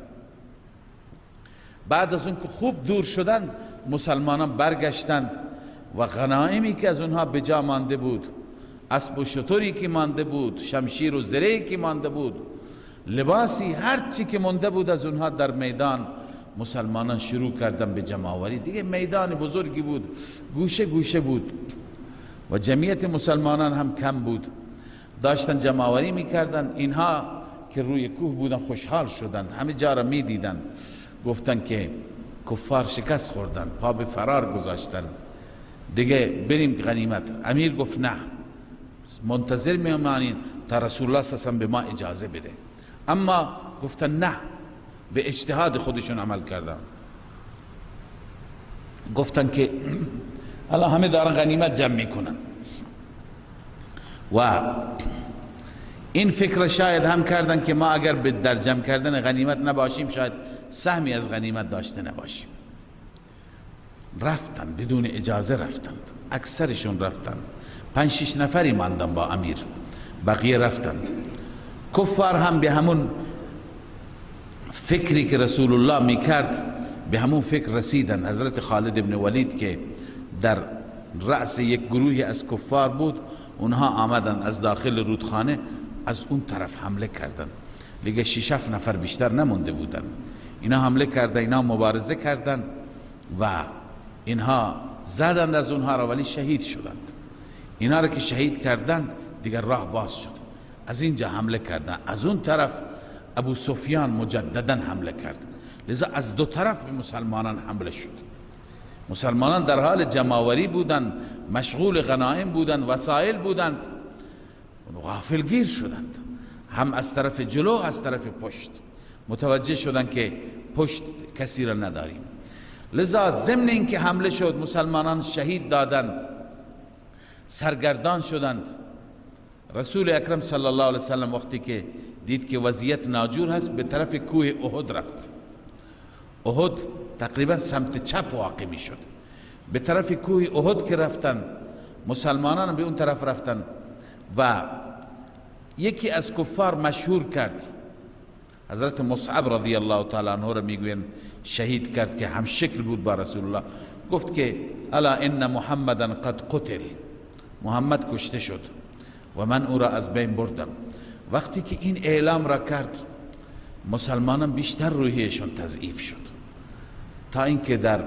بعد از اون که خوب دور شدند، مسلمانان برگشتند و غنایمی که از اونها به جا مانده بود، اسب و شتری که مانده بود، شمشیر و زره که مانده بود، لباسی، هر چی که مانده بود از اونها در میدان، مسلمانان شروع کردن به جمع‌آوری. دیگه میدان بزرگی بود، گوشه گوشه بود و جمعیت مسلمانان هم کم بود، داشتن جمع‌آوری میکردن. اینها که روی کوه بودن خوشحال شدند، همه جا را میدیدن، گفتن که کفار شکست خوردن، پا به فرار گذاشتن، دیگه بریم غنیمت. امیر گفت نه، منتظر میمانیم تا رسول الله صلی الله علیه و به ما اجازه بده. اما گفتن نه، به اجتهاد خودشون عمل کردن، گفتن که الان همه دارن غنیمت جمع میکنن و این فکر شاید هم کردن که ما اگر به در جمع کردن غنیمت نباشیم، شاید سهمی از غنیمت داشته نباشیم. رفتن بدون اجازه، رفتند، اکثرشون رفتن، 5-6 نفری ماندن با امیر، بقیه رفتن. کفار هم به همون فکری که رسول الله میکرد، به همون فکر رسیدن. حضرت خالد ابن ولید که در رأس یک گروهی از کفار بود، اونها آمدن از داخل رودخانه، از اون طرف حمله کردن. دیگه 6-7 نفر بیشتر نمونده بودن. اینا حمله کردن، اینا مبارزه کردن و اینها زدند از اونها را، ولی شهید شدند. اینا را که شهید کردند، دیگر راه باز شد، از اینجا حمله کردن، از اون طرف ابو سفیان مجددا حمله کرد. لذا از دو طرف به مسلمانان حمله شد. مسلمانان در حال جمع‌آوری بودند، مشغول غنایم بودند، وسایل بودند، غافلگیر شدند، هم از طرف جلو از طرف پشت. متوجه شدند که پشت کسی را نداریم. لذا ضمن این که حمله شد، مسلمانان شهید دادند، سرگردان شدند. رسول اکرم صلی الله علیه وسلم وقتی که دید که وضعیت ناجور هست، به طرف کوه احد رفت. احد تقریبا سمت چپ واقع می شد. به طرف کوه احد که رفتند، مسلمانان به اون طرف رفتند و یکی از کفار مشهور کرد، حضرت مصعب رضی الله تعالی عنه را میگوین شهید کرد که هم شکل بود با رسول الله. گفت که الا ان محمدا قد قتل، محمد کشته شد و من او را از بین بردم. وقتی که این اعلام را کرد مسلمانان بیشتر روحیشون تضعیف شد، تا اینکه در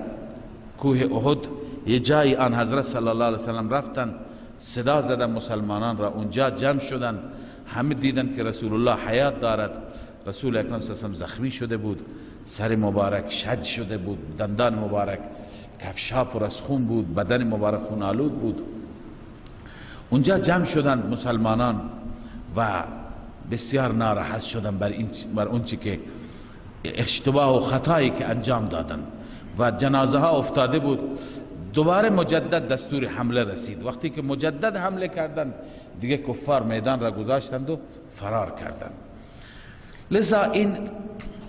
کوه احد یه جایی آن حضرت صلی الله علیه وسلم رفتن صدا زدن مسلمانان را، اونجا جمع شدن، همه دیدن که رسول الله حیات دارد. رسول اکرم صلی الله علیه وسلم زخمی شده بود، سر مبارک شج شده بود، دندان مبارک کفشا پر از خون بود، بدن مبارک خون آلود بود. اونجا جمع شدن مسلمانان و بسیار ناراحت شدن بر اون چی که اشتباه و خطایی که انجام دادن و جنازه ها افتاده بود. دوباره مجدد دستور حمله رسید. وقتی که مجدد حمله کردن دیگه کفار میدان را گذاشتند و فرار کردند. لذا این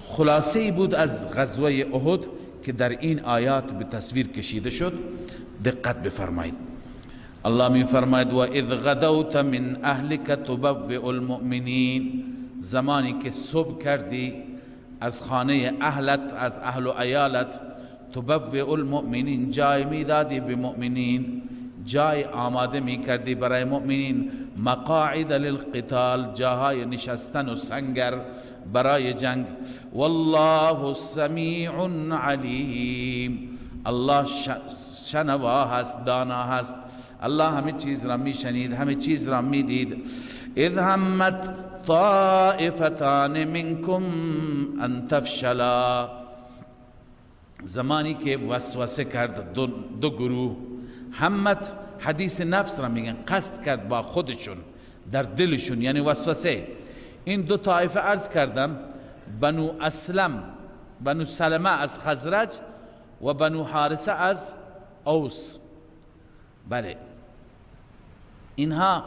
خلاصه ای بود از غزوه احد که در این آیات به تصویر کشیده شد. دقت بفرمایید. الله می فرماید و اذ غدوت من اهلک تبوئ المؤمنین، زمانی که صبح کردی از خانه اهلت، از اهل و عیالت، تبوئ المؤمنین جای میدادی به مؤمنین، جای آماده می کردی برای مؤمنین، مقاعد للقتال، جاهای نشستن و سنگر برای جنگ. والله سمیع علیم، الله شنوا هست، دانا هست، الله همه چیز را می شنید، همه چیز را می دید. اذ همت طائفتان منکم ان تفشلا، زمانی که وسوسه کرد دو گروه، همت حدیث نفس را میگن، قصد کرد با خودشون در دلشون، یعنی وسوسه. این دو طایفه عرض کردم، بنو اسلم، بنو سلمه از خزرج و بنو حارثه از اوس. بله، اینها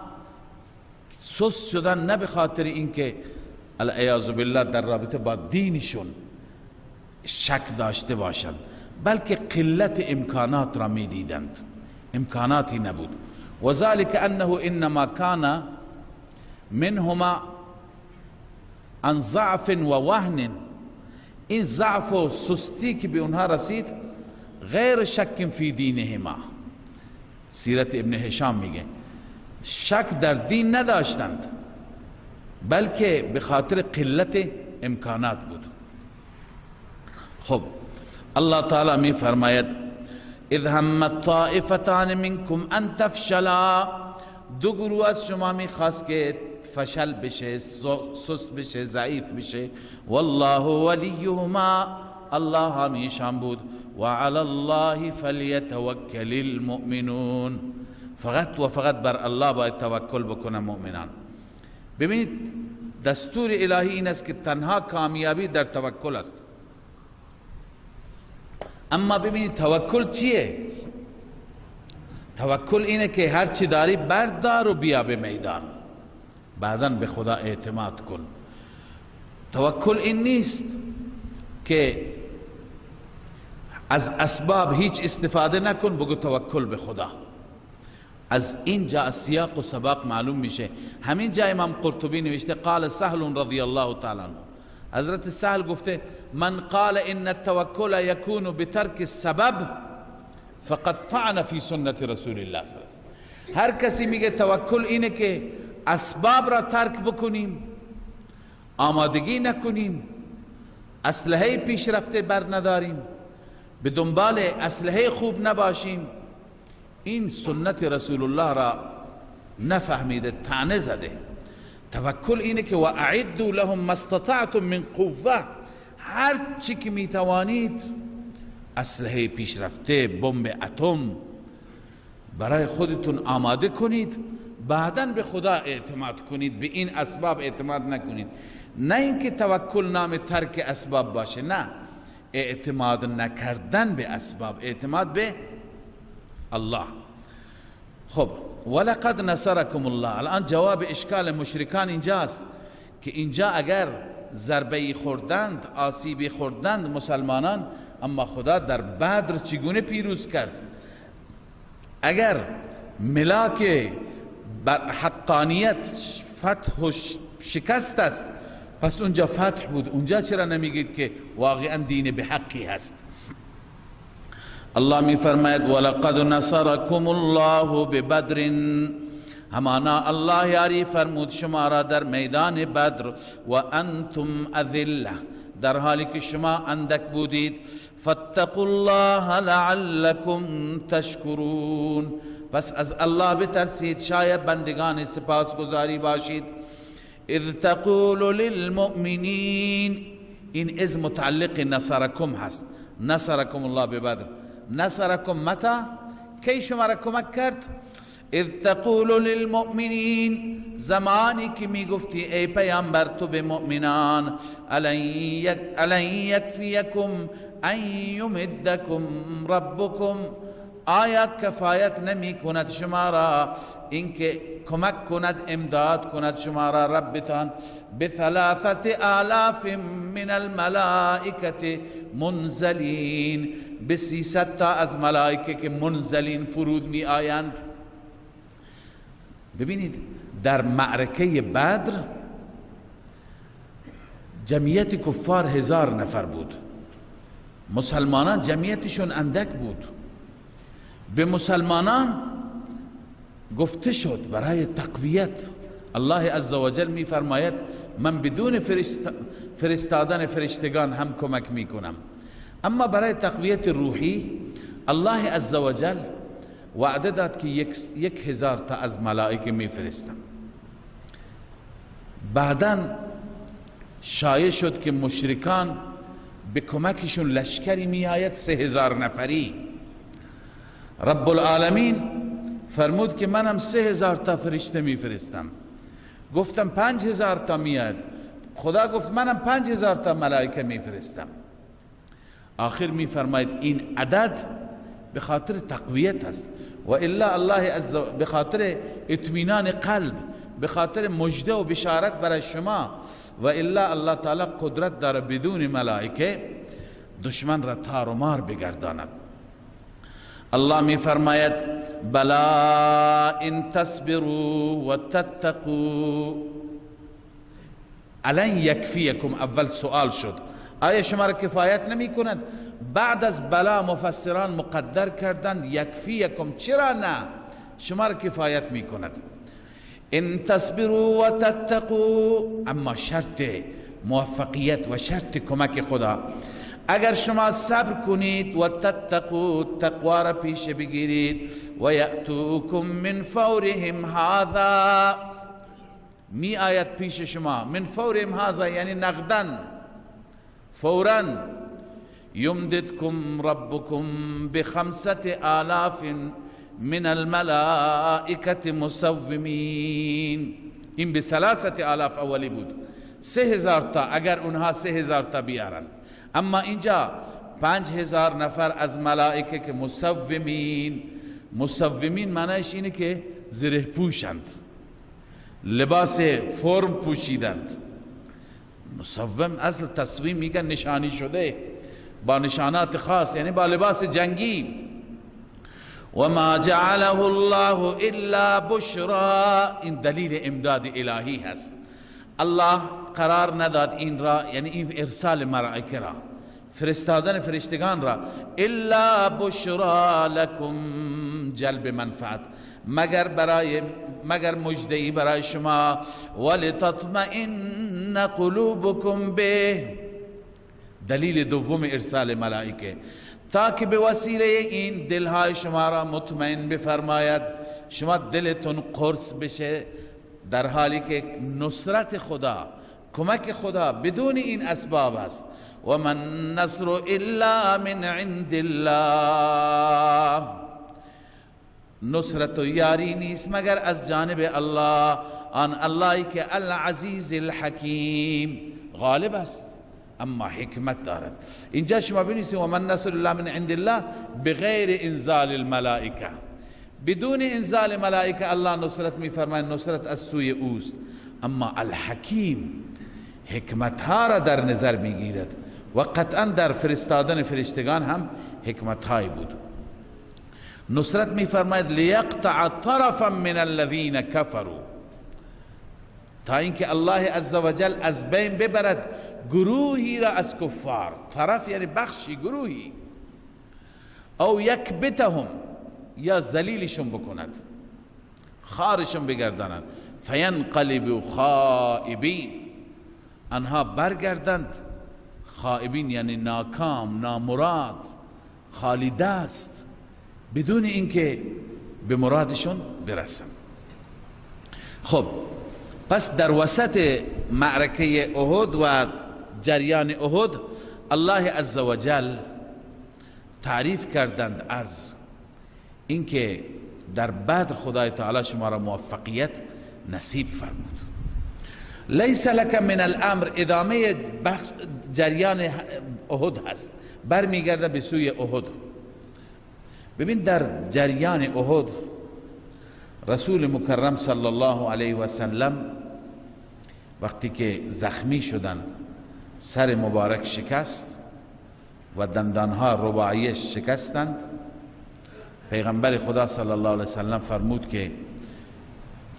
سست شدن نه به خاطر اینکه العیاذ بالله در رابطه با دینشون شک داشته باشند، بلکه قلت امکانات را می دیدند، امکاناتی نبود. و ذلك انه انما کان منهما عن ضعف و وهن، این ضعف و سستی که به اونها رسید غیر شک فی دینهما. سیرت ابن هشام میگه شک در دین نداشتند، بلکه به خاطر قلت امکانات بود. خب الله تعالی می فرماید اذ همت طائفتان منکم ان تفشلا، دو گروه از شما می خواست که فشل بشه، سست بشه، ضعیف بشه. والله ولیهما، الله همیشان بود. و علی الله فلیتوکل المؤمنون، فقط و فقط بر الله باید توکل بکنه مؤمنان. ببینید دستور الهی این است که تنها کامیابی در توکل است. اما ببینید توکل چیه؟ توکل اینه که هر چی داری بردار و بیا به میدان، بعداً به خدا اعتماد کن. توکل این نیست که از اسباب هیچ استفاده نکن بگو توکل به خدا. از اینجا از سیاق و سباق معلوم میشه. همین جا امام قرطبی نوشته قال سهل رضی الله تعالی عنه، حضرت سهل گفته من قال ان التوکل یکون بترک السبب فقد طعن فی سنت رسول الله صلی الله علیه وسلم. هر کسی میگه توکل اینه که اسباب را ترک بکنیم، آمادگی نکنیم، اسلحه پیشرفته بر نداریم، به دنبال اسلحه خوب نباشیم، این سنت رسول الله را نفهمیده، طعنه زده. توکل اینه که و اعدوا لهم ما استطعتم من قوه، هر چی که میتوانید اسلحه پیشرفته، بمب اتم برای خودتون آماده کنید، بعداً به خدا اعتماد کنید، به این اسباب اعتماد نکنید. نه اینکه توکل نام ترک اسباب باشه، نه، اعتماد نکردن به اسباب، اعتماد به الله. خب ولقد نصرکم الله، الان جواب اشکال مشرکان اینجاست که اینجا اگر ضربه خوردند، آسیبی خوردند مسلمانان، اما خدا در بدر چگونه پیروز کرد؟ اگر ملاک بر حقانیت فتح و شکست است، پس اونجا فتح بود، اونجا چرا نمیگید که واقعا دین به حقی هست؟ الله می فرماید ولقد نصرکم الله ببدر، همانا الله یاری فرمود شما را در میدان بدر، و انتم اذله، در حالی که شما اندک بودید. فاتقوا الله لعلكم تشکرون، پس از الله بترسید شاید بندگان سپاسگزاری باشید. اذ تقول للمؤمنین، این از متعلق نصرکم هست. نصرکم الله ببدر، نصرکم متى؟ کی شما را کمک کرد؟ اذ تقول للمؤمنین، زمانی که می گفتی ای پیامبر تو به مؤمنان، الن یکفیکم ان یمدکم ربکم، آیا کفایت نمی کند شما را اینکه کمک کند، امداد کند شما را ربتان ب3,000 من الملائکه منزلین، به 300 تا از ملائکه که منزلین فرود می آیند. ببینید در معرکه بدر جمعیت کفار 1000 نفر بود، مسلمانان جمعیتشون اندک بود. به مسلمانان گفته شد برای تقویت، الله عزوجل می فرماید من بدون فرستادن فرشتگان هم کمک می کنم، اما برای تقویت روحی الله عزوجل وعده داد که 1000 تا از ملائکه می فرستم. بعداً شایع شد که مشرکان به کمکشون لشکری می آید 3000 نفری. رب العالمین فرمود که منم 3000 تا فرشته می فرستم. گفتم 5000 تا میاد، خدا گفت منم 5000 تا ملائکه می فرستم. آخر می فرماید این عدد به خاطر تقویت است، و الا الله عز به خاطر اطمینان قلب، به خاطر مژده و بشارت برای شما، و الا الله تعالی قدرت داره بدون ملائکه دشمن را تار و مار بگرداند. الله می فرماید بلا ان تصبروا و تتقوا الان یکفیکم. اول سوال شد آیا شما را کفایت نمی کند؟ بعد از بلا مفسران مقدر کردند یکفیکم، چرا نه؟ شما را کفایت می کند. ان تصبروا و تتقوا، اما شرط موفقیت و شرط کمک خدا، اگر شما صبر کنید و تتقوا، تقوا را پیش بگیرید، و یأتوکم من فورهم هذا، می آید پیش شما، من فورهم هذا یعنی نقدن، فوراً، یمددکم ربکم ب5,000 من الملائکة مسومین. این ب3,000 اولی بود، 3000 تا، اگر اونها 3000 تا بیارن، اما اینجا 5000 نفر از ملائکه که مسومین. مسومین معنیش اینه که زره پوشند، لباس فرم پوشیدند. مسوم اصل تصویم میگن نشانی شده، با نشانات خاص، یعنی با لباس جنگی. و ما جعله الله الا بشرا، این دلیل امداد الهی هست. الله قرار نداد این را، یعنی این ارسال ملائکه را، فرستادن فرشتگان را، الا بشرا لکم، جلب منفعت، مگر مجدهی برای شما، ولتطمئن قلوبکم به، دلیل دوم ارسال ملائکه، تاکه به وسیله این دلهای شما را مطمئن بفرماید، شما دلتون قرص بشه، در حالی که نصرت خدا، کمک خدا بدون این اسباب است. و من نصر الا من عند الله، نصرت و یاری نیست مگر از جانب الله، آن اللهی که العزیز الحکیم، غالب است اما حکمت دارد. اینجا شما بنویسید و من نصر الله من عند الله بغیر انزال الملائکه، بدون انزال ملائکه الله نصرت میفرماید، نصرت از سوی اوست. اما الحکیم حکمت ها را در نظر میگیرد، و قطعا در فرستادن فرشتگان هم حکمت هایی بود. نصرت میفرماید لیقطع طرفا من الذین کفروا، تا اینکه الله عزوجل از بین ببرد گروهی را از کفار. طرف یعنی بخشی، گروهی. او یکبتهم، یا ذلیلشون بکند، خارشون بگرداند. فینقلبوا خائبین، آنها برگردند خائبین یعنی ناکام، نامراد، خالی دست، بدون اینکه به مرادشون برسن. خب پس در وسط معرکه احد و جریان احد الله عزوجل تعریف کردند از اینکه در بدر خدای تعالی شما را موفقیت نصیب فرمود. لیس لک من الامر، ادامه جریان احد هست، برمیگرده به سوی احد. ببین در جریان احد رسول مکرم صلی الله علیه و سلم وقتی که زخمی شدند، سر مبارک شکست و دندانها رباعیش شکستند، پیغمبر خدا صلی الله علیه و سلم فرمود که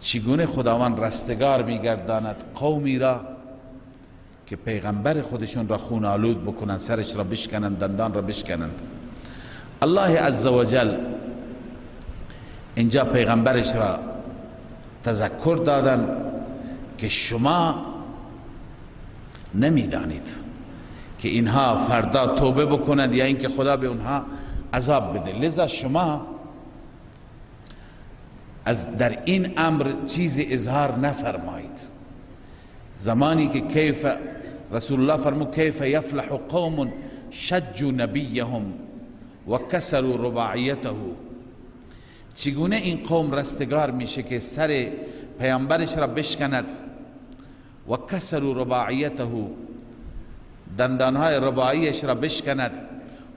چگونه خداوند رستگار میگرداند قومی را که پیغمبر خودشون را خون آلود بکنند، سرش را بشکنند، دندان را بشکنند. الله عزوجل اینجا پیغمبرش را تذکر دادن که شما نمیدانید که اینها فردا توبه بکنند یا اینکه خدا به اونها عذاب بده، لذا شما از در این امر چیز اظهار نفرمایید. زمانی که کیف رسول الله فرمود کیف یفلح قوم شجوا نبیهم و کسروا رباعیته، چگونه این قوم رستگار میشه که سر پیامبرش را بشکند و کسروا رباعیته، دندانهای رباعیش را بشکند،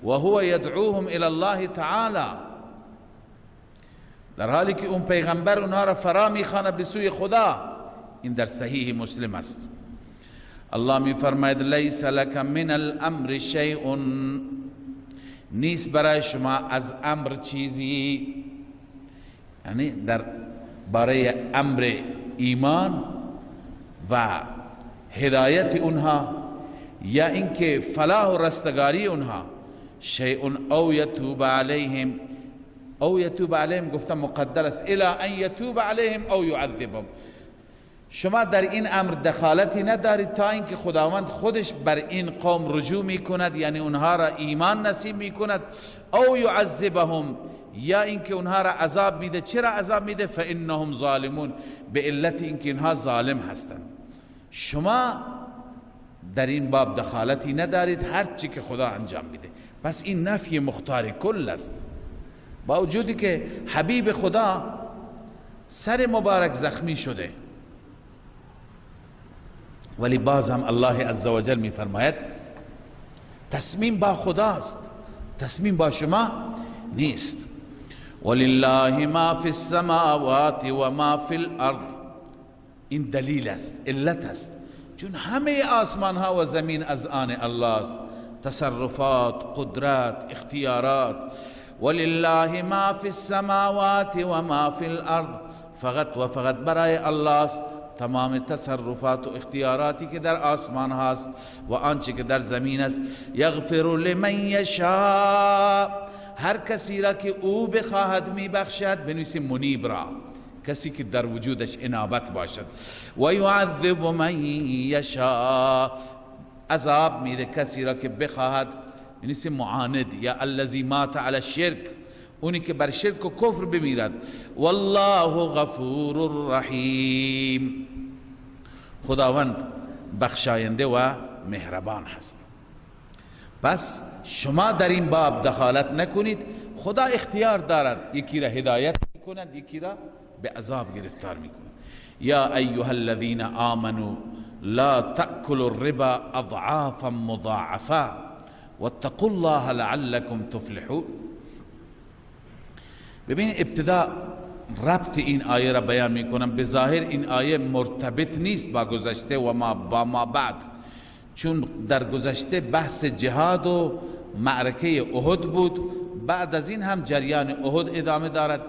و هو یدعوهم الی الله تعالی، در حالی که اون پیغمبر اونها را فرا میخواند به سوی خدا. این در صحیح مسلم است. الله می فرماید لیس لک من الامر شیء، نیست برای شما از امر چیزی، یعنی در باره امر ایمان و هدایت اونها یا اینکه فلاح و رستگاری اونها، شیء او یتوب علیهم، او یتوب علیهم گفتم مقدر است الی ان یتوب علیهم او یعذبهم. شما در این امر دخالتی ندارید تا اینکه خداوند خودش بر این قوم رجوع میکند، یعنی اونها را ایمان نصیب میکند، او یعذبهم، یا اینکه اونها را عذاب میده. چرا عذاب میده؟ فانهم ظالمون، به علت اینکه اینها ظالم هستند. شما در این باب دخالتی ندارید، هر چی که خدا انجام میده. پس این نفی مختار کل است، با وجودی که حبیب خدا سر مبارک زخمی شده، ولی باز هم الله عزوجل می فرماید تصمیم با خداست، تصمیم با شما نیست. ولله ما فی السماوات و ما فی الارض، این دلیل است، علت است، چون همه آسمان ها و زمین از آن الله است، تصرفات، قدرت، اختیارات. ولله ما فی السماوات و ما فی الارض، فقط و فقط برای الله است تمام تصرفات و اختیاراتی که در آسمان هاست و آنچه که در زمین است. یغفر لمن یشاء، هر کسی را که او بخواهد میبخشد، بنویسیم منیب را، کسی که در وجودش انابت باشد. و یعذب من یشاء، عذاب میده کسی را که بخواهد، بنویسیم معاند، یا الذی مات علی الشرک، اونی که بر شرک و کفر بمیرد. والله غفور رحیم، خداوند بخشاینده و مهربان هست. پس شما در این باب دخالت نکنید، خدا اختیار دارد، یکی را هدایت میکند، یکی را به عذاب گرفتار میکند. یا ایها الذین آمنوا لا تأکلوا الربا اضعافا مضاعفا واتقوا الله لعلكم تفلحون. ببین ابتدا ربط این آیه را بیان میکنم. به ظاهر این آیه مرتبط نیست با گذشته و ما بعد، چون در گذشته بحث جهاد و معرکه احد بود، بعد از این هم جریان احد ادامه دارد.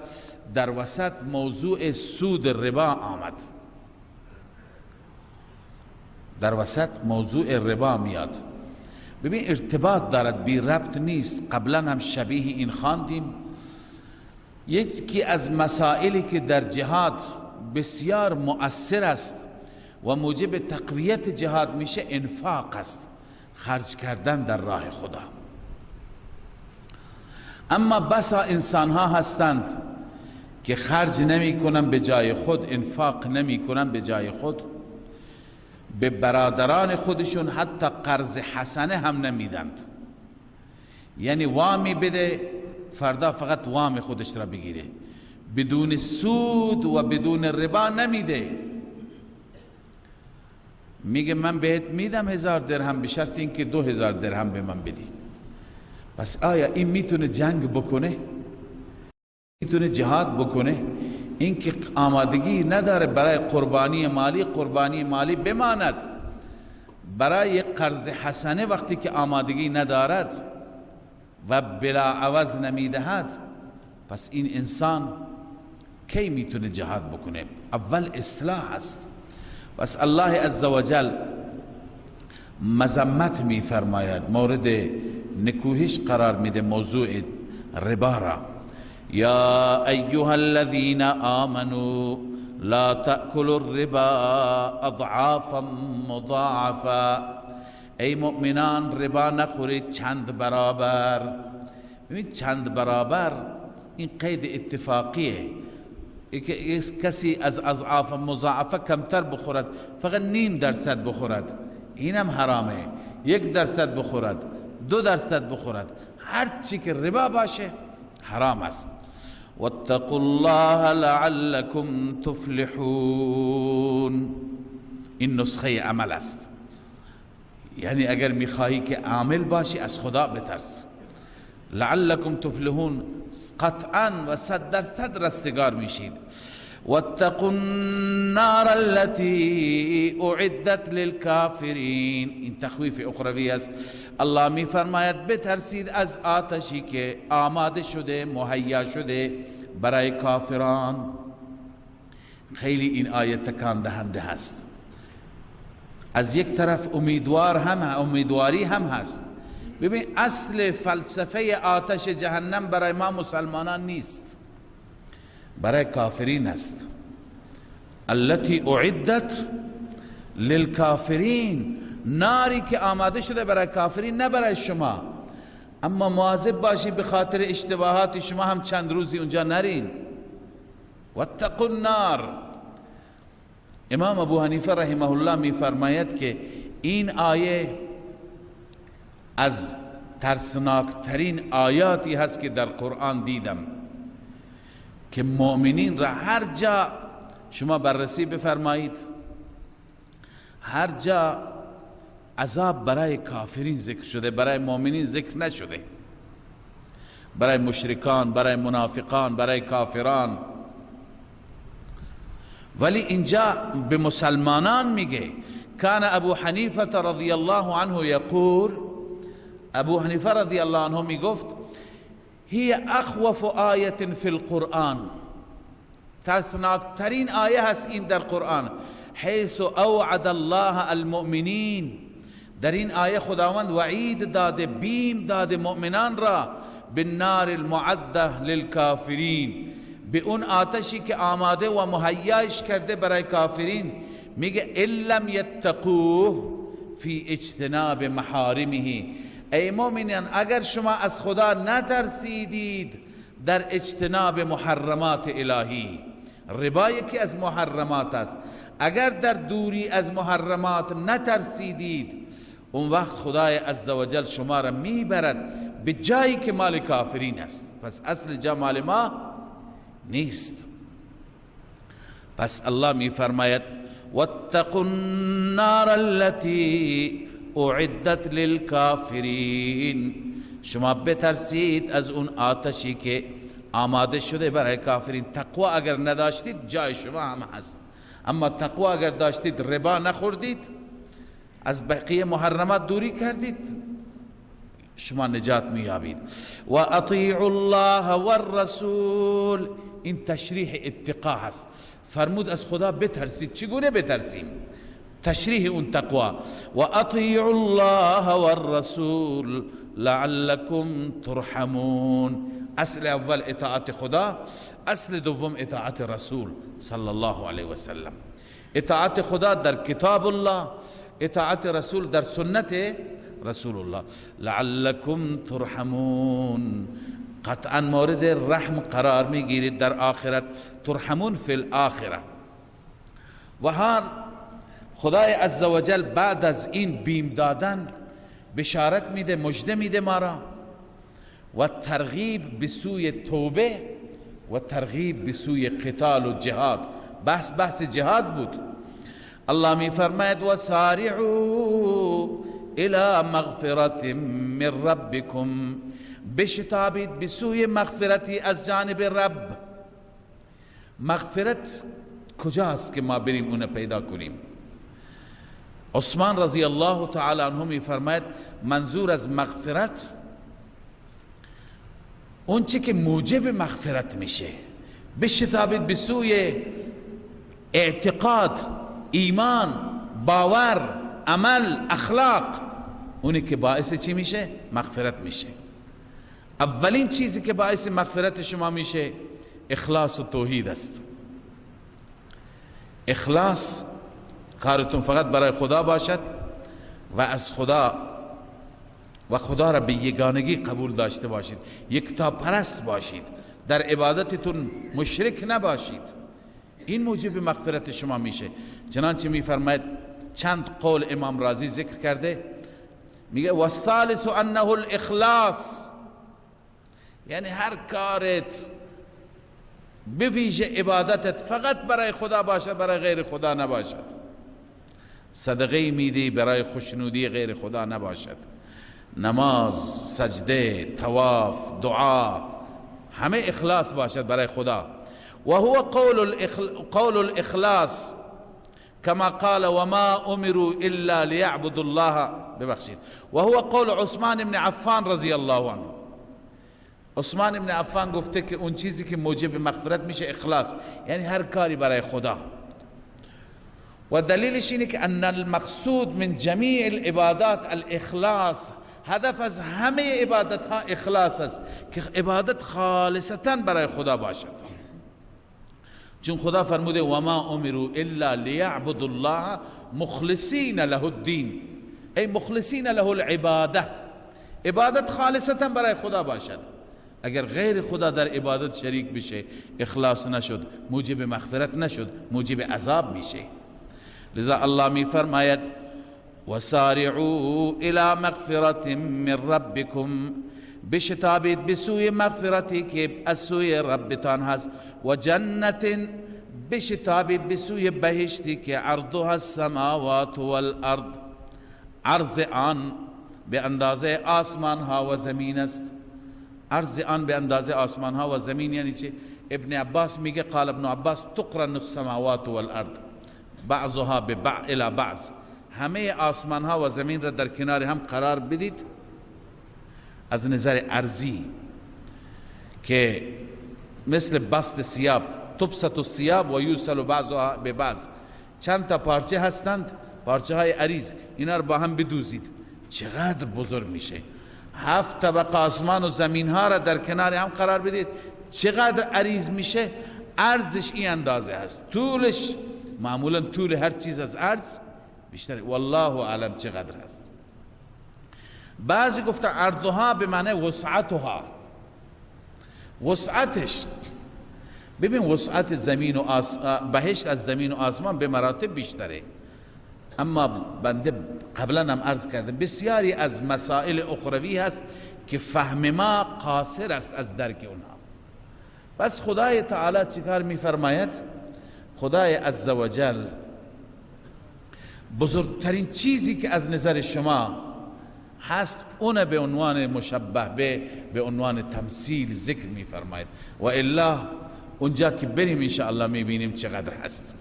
در وسط موضوع سود ربا آمد. در وسط موضوع ربا میاد. ببین ارتباط دارد، بی ربط نیست. قبلا هم شبیه این خواندیم. یکی از مسائلی که در جهاد بسیار مؤثر است و موجب تقویت جهاد میشه انفاق است، خرج کردن در راه خدا. اما بسا انسان ها هستند که خرج نمی کنن به جای خود، انفاق نمی کنن به جای خود، به برادران خودشون حتی قرض حسنه هم نمیدند. یعنی وامی بده، فردا فقط وام خودش را بگیره، بدون سود و بدون ربا نمیده. میگه من بهت میدم 1000 درهم به شرط اینکه 2000 درهم به من بدی. پس آیا این میتونه جنگ بکنه؟ میتونه جهاد بکنه؟ این که آمادگی نداره برای قربانی مالی بماند، برای قرض حسنه وقتی که آمادگی ندارد و بلا عوض نمیدهد، پس این انسان کی میتونه جهاد بکنه؟ اول اصلاح است. پس الله عزوجل مذمت میفرماید، مورد نکوهش قرار میده موضوع ربا را. یا ایها الذین آمنوا لا تأکلوا الربا اضعافا مضاعفا. ای مؤمنان ربا نخورید چند برابر. ببینید چند برابر این قید اتفاقیه، که کسی از اضعاف مضاعفه کمتر بخورد، فقط 0.5% بخورد اینم حرامه. 1% بخورد، 2% بخورد، هر چی که ربا باشه حرام است. واتقوا الله لعلكم تفلحون. این نسخه عمل است. یعنی اگر میخواهی که عامل باشی از خدا بترس. لعلكم تفلحون، قطعا و 100% رستگار میشید. واتقوا النار التي اعدت للكافرین. این تخویف اخروی است. الله میفرماید بترسید از آتشی که آماده شده، مهیا شده برای کافران. خیلی این آیه تکان دهنده هست. از یک طرف امیدواری هم هست. ببین اصل فلسفه آتش جهنم برای ما مسلمانان نیست، برای کافرین است. التي اعدت للکافرین، ناری که آماده شده برای کافرین، نه برای شما. اما مواظب باشی به خاطر اشتباهات شما هم چند روزی اونجا نرین. واتقوا النار. امام ابو حنیفه رحمه الله می فرماید که این آیه از ترسناکترین آیاتی هست که در قرآن دیدم، که مؤمنین را هر جا شما بررسی بفرمایید، هر جا عذاب برای کافرین ذکر شده، برای مؤمنین ذکر نشده. برای مشرکان، برای منافقان، برای کافران. ولی اینجا به مسلمانان میگه. کان ابو حنیفه رضی الله عنه یقول، ابو حنیفه رضی الله عنه میگفت هی اخوف آیه فی القرآن، ترسناکترین آیه هست این در قرآن. حیث اوعد الله المؤمنین، در این آیه خداوند وعید داده، بیم داده مؤمنان را، بالنار المعده للکافرین، به اون آتشی که آماده و مهیاش کرده برای کافرین. میگه ان لم یتقوه فی اجتناب محارمه. ای مؤمنان اگر شما از خدا نترسیدید در اجتناب محرمات الهی، ربا یکی از محرمات است، اگر در دوری از محرمات نترسیدید، اون وقت خدای عزوجل شما را میبرد به جایی که مال کافرین است. پس اصل جا مال ما نیست. پس الله میفرماید واتقوا النار التي اعدت للکافرین. شما بترسید از اون آتشی که آماده شده برای کافرین. تقوا اگر نداشتید جای شما هم هست، اما تقوا اگر داشتید، ربا نخوردید، از بقیه محرمات دوری کردید، شما نجات میابید. و اطیعوا الله والرسول. این تشریح اتقا هست. فرمود از خدا بترسید. چگونه بترسیم؟ تشریح اون تقوا. و اطیعوا الله والرسول لعلكم ترحمون. اصل اول اطاعت خدا، اصل دوم اطاعت رسول صلی الله علیه و سلم. اطاعت خدا در کتاب الله، اطاعت رسول در سنت رسول الله. لعلكم ترحمون، قطعا مورد رحم قرار میگیرید در آخرت. ترحمون فی الاخره. و ها خدای عزوجل بعد از این بیم دادن بشارت میده، مژده میده ما را، و ترغیب به سوی توبه و ترغیب به سوی قتال و جهاد. بحث جهاد بود. الله می فرماید و سارعوا الى مغفرت من ربکم، بشتابید به سوی مغفرتی از جانب رب. مغفرت کجاست که ما بریم اون پیدا کنیم؟ عثمان رضی الله تعالی عنه می فرماید منظور از مغفرت اون چی که موجب مغفرت میشه. بشتابید به سوی اعتقاد، ایمان، باور، عمل، اخلاق، اونی که باعث چی میشه؟ مغفرت میشه. اولین چیزی که باعث مغفرت شما میشه اخلاص و توحید است. اخلاص، کارتون فقط برای خدا باشد و از خدا و خدا را به یگانگی قبول داشته باشید، یکتا پرست باشید، در عبادتتون مشرک نباشید. این موجب مغفرت شما میشه. چنانچه میفرماید، چند قول امام رازی ذکر کرده، میگه والثالث انه الاخلاص، یعنی هر کارت به ویژه عبادتت فقط برای خدا باشد، برای غیر خدا نباشد. صدقه میدی برای خوشنودی غیر خدا نباشد. نماز، سجده، طواف، دعا، همه اخلاص باشد برای خدا. و هو قول الاخلاص كما قال وما امروا الا ليعبدوا الله، ببخشید، و هو قول عثمان بن عفان رضی الله عنه. عثمان بن عفان گفته که اون چیزی که موجب مغفرت میشه اخلاص، یعنی هر کاری برای خدا. و دلیلش اینه که ان المقصود من جمیع العبادات الاخلاص، هدف از همه عبادت ها اخلاص است، که عبادت خالصتا برای خدا باشد. چون خدا فرموده وما امروا الا ليعبدوا الله مخلصین له الدین، ای مخلصین له العباده، عبادت خالصتا برای خدا باشد. اگر غیر خدا در عبادت شریک بشه، اخلاص نشد، موجب مغفرت نشد، موجب عذاب میشه. لذا الله می فرماید وسارعوا الى مغفرت من ربکم، بشتابید بسوی مغفرتی که از سوی ربتان هست، و جنت، بشتابید بسوی بهشتی که عرضها السماوات والارض، عرض آن به اندازه آسمان ها و زمین است. عرض آن به اندازه آسمان ها و زمین یعنی چه؟ ابن عباس میگه قال ابن عباس تقرن السماوات والارض بعضها الى بعض، همه آسمان ها و زمین را در کنار هم قرار بدید از نظر ارضی، که مثل بسط ثیاب، تبسط الثیاب و یوصل بعضها به بعض، چند تا پارچه هستند، پارچه های عریض، اینا رو با هم بدوزید، چقدر بزرگ میشه. 7 طبقه آسمان و زمین ها را در کنار هم قرار بدید، چقدر عریض میشه. عرضش این اندازه هست، طولش معمولا طول هر چیز از عرض بیشتر، والله اعلم چقدر هست. بعضی گفته عرضها به معنی وسعتها، وسعتش. ببین وسعت زمین و بهشت از زمین و آسمان به مراتب بیشتره، اما بنده قبلا هم عرض کردم بسیاری از مسائل اخروی هست که فهم ما قاصر است از درک اونها. بس خدای تعالی چیکار میفرماید؟ خدای عزوجل بزرگترین چیزی که از نظر شما هست اون به عنوان مشبه به عنوان تمثیل ذکر میفرماید، و الا اونجا که بریم انشاءالله میبینیم چقدر هست.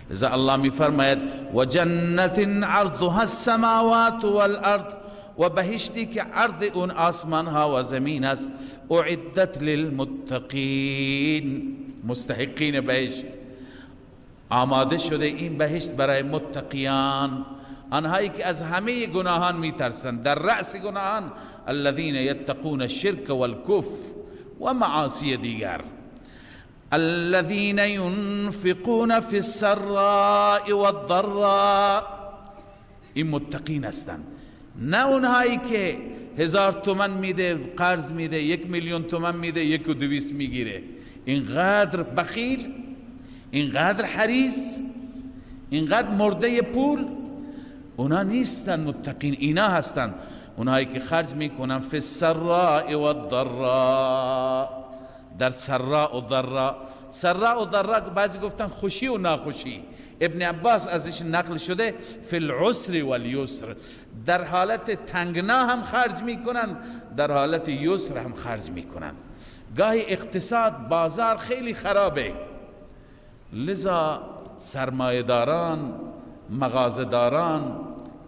لذا الله میفرماید و جنت عرضها السماوات والارض، و بهشتی که عرض اون آسمان ها و زمین است، اعدت للمتقین، مستحقین بهشت. آماده شده این بهشت برای متقیان، آنهایی که از همه گناهان میترسند. در رأس گناهان الذين يتقون الشرك والكفر و معاصی دیگر. الذين ينفقون في السراء والضراء، این متقین هستند، نه اونهایی که 1000 تومن میده قرض میده، 1,000,000 تومن میده 1,200 میگیره. اینقدر بخیل، اینقدر حریص، اینقدر مرده پول، اونا نیستن متقین. اینا هستن اونهایی که خرج میکنن فی السراء والضراء، در سراء و ضراء. سراء و ضراء بعضی گفتن خوشی و ناخوشی. ابن عباس ازش نقل شده فی العسر والیسر، در حالت تنگنا هم خرج میکنن، در حالت یسر هم خرج میکنن. گاهی اقتصاد بازار خیلی خرابه، لذا سرمایه‌داران، مغازه‌داران،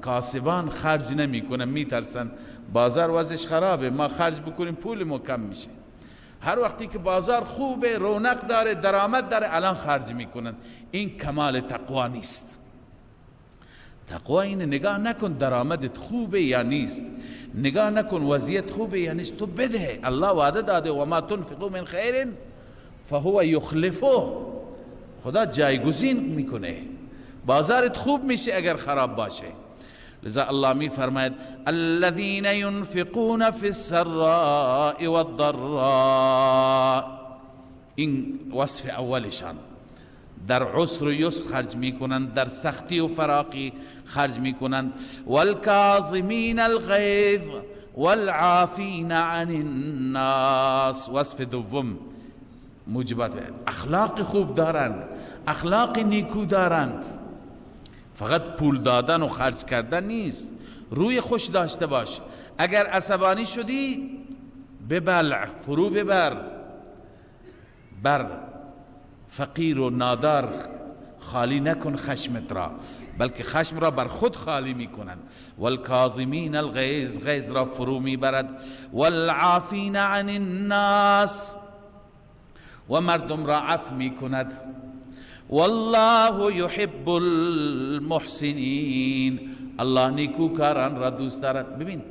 کاسبان خرج نمیکنن، میترسن بازار وضعش خرابه، ما خرج بکنیم پول ما کم میشه. هر وقتی که بازار خوبه، رونق داره، درآمد داره، الان خرج میکنن. این کمال تقوا نیست. تقوا این نگاه نکن درآمدت خوبه یا نیست، نگاه نکن وضعیت خوبه یا نیست، تو بده. الله وعده داده و ما تنفقوا من خیر فهو یخلفه، خدا جایگزین میکنه. بازارت خوب میشه اگر خراب باشه. لذا الله می فرماید الذين ينفقون في السراء والضراء، این وصف اولشان. در عسر و یسر خرج میکنند، در سختی و فراقی خرج میکنند. والکاظمین الغیظ والعافین عن الناس، وصف دوم موجبات اخلاق خوب دارند، اخلاق نیکو دارند. فقط پول دادن و خرج کردن نیست، روی خوش داشته باش. اگر عصبانی شدی ببلع، فرو ببر، بر فقیر و نادار خالی نکن خشمت را، بلکه خشم را بر خود خالی میکنند. والکاظمین الغیظ، غیظ را فرو میبرد. والعافین عن الناس، و مردم را عفو میکند. والله يحب المحسنین، الله نیکوکاران را دوست دارد. ببین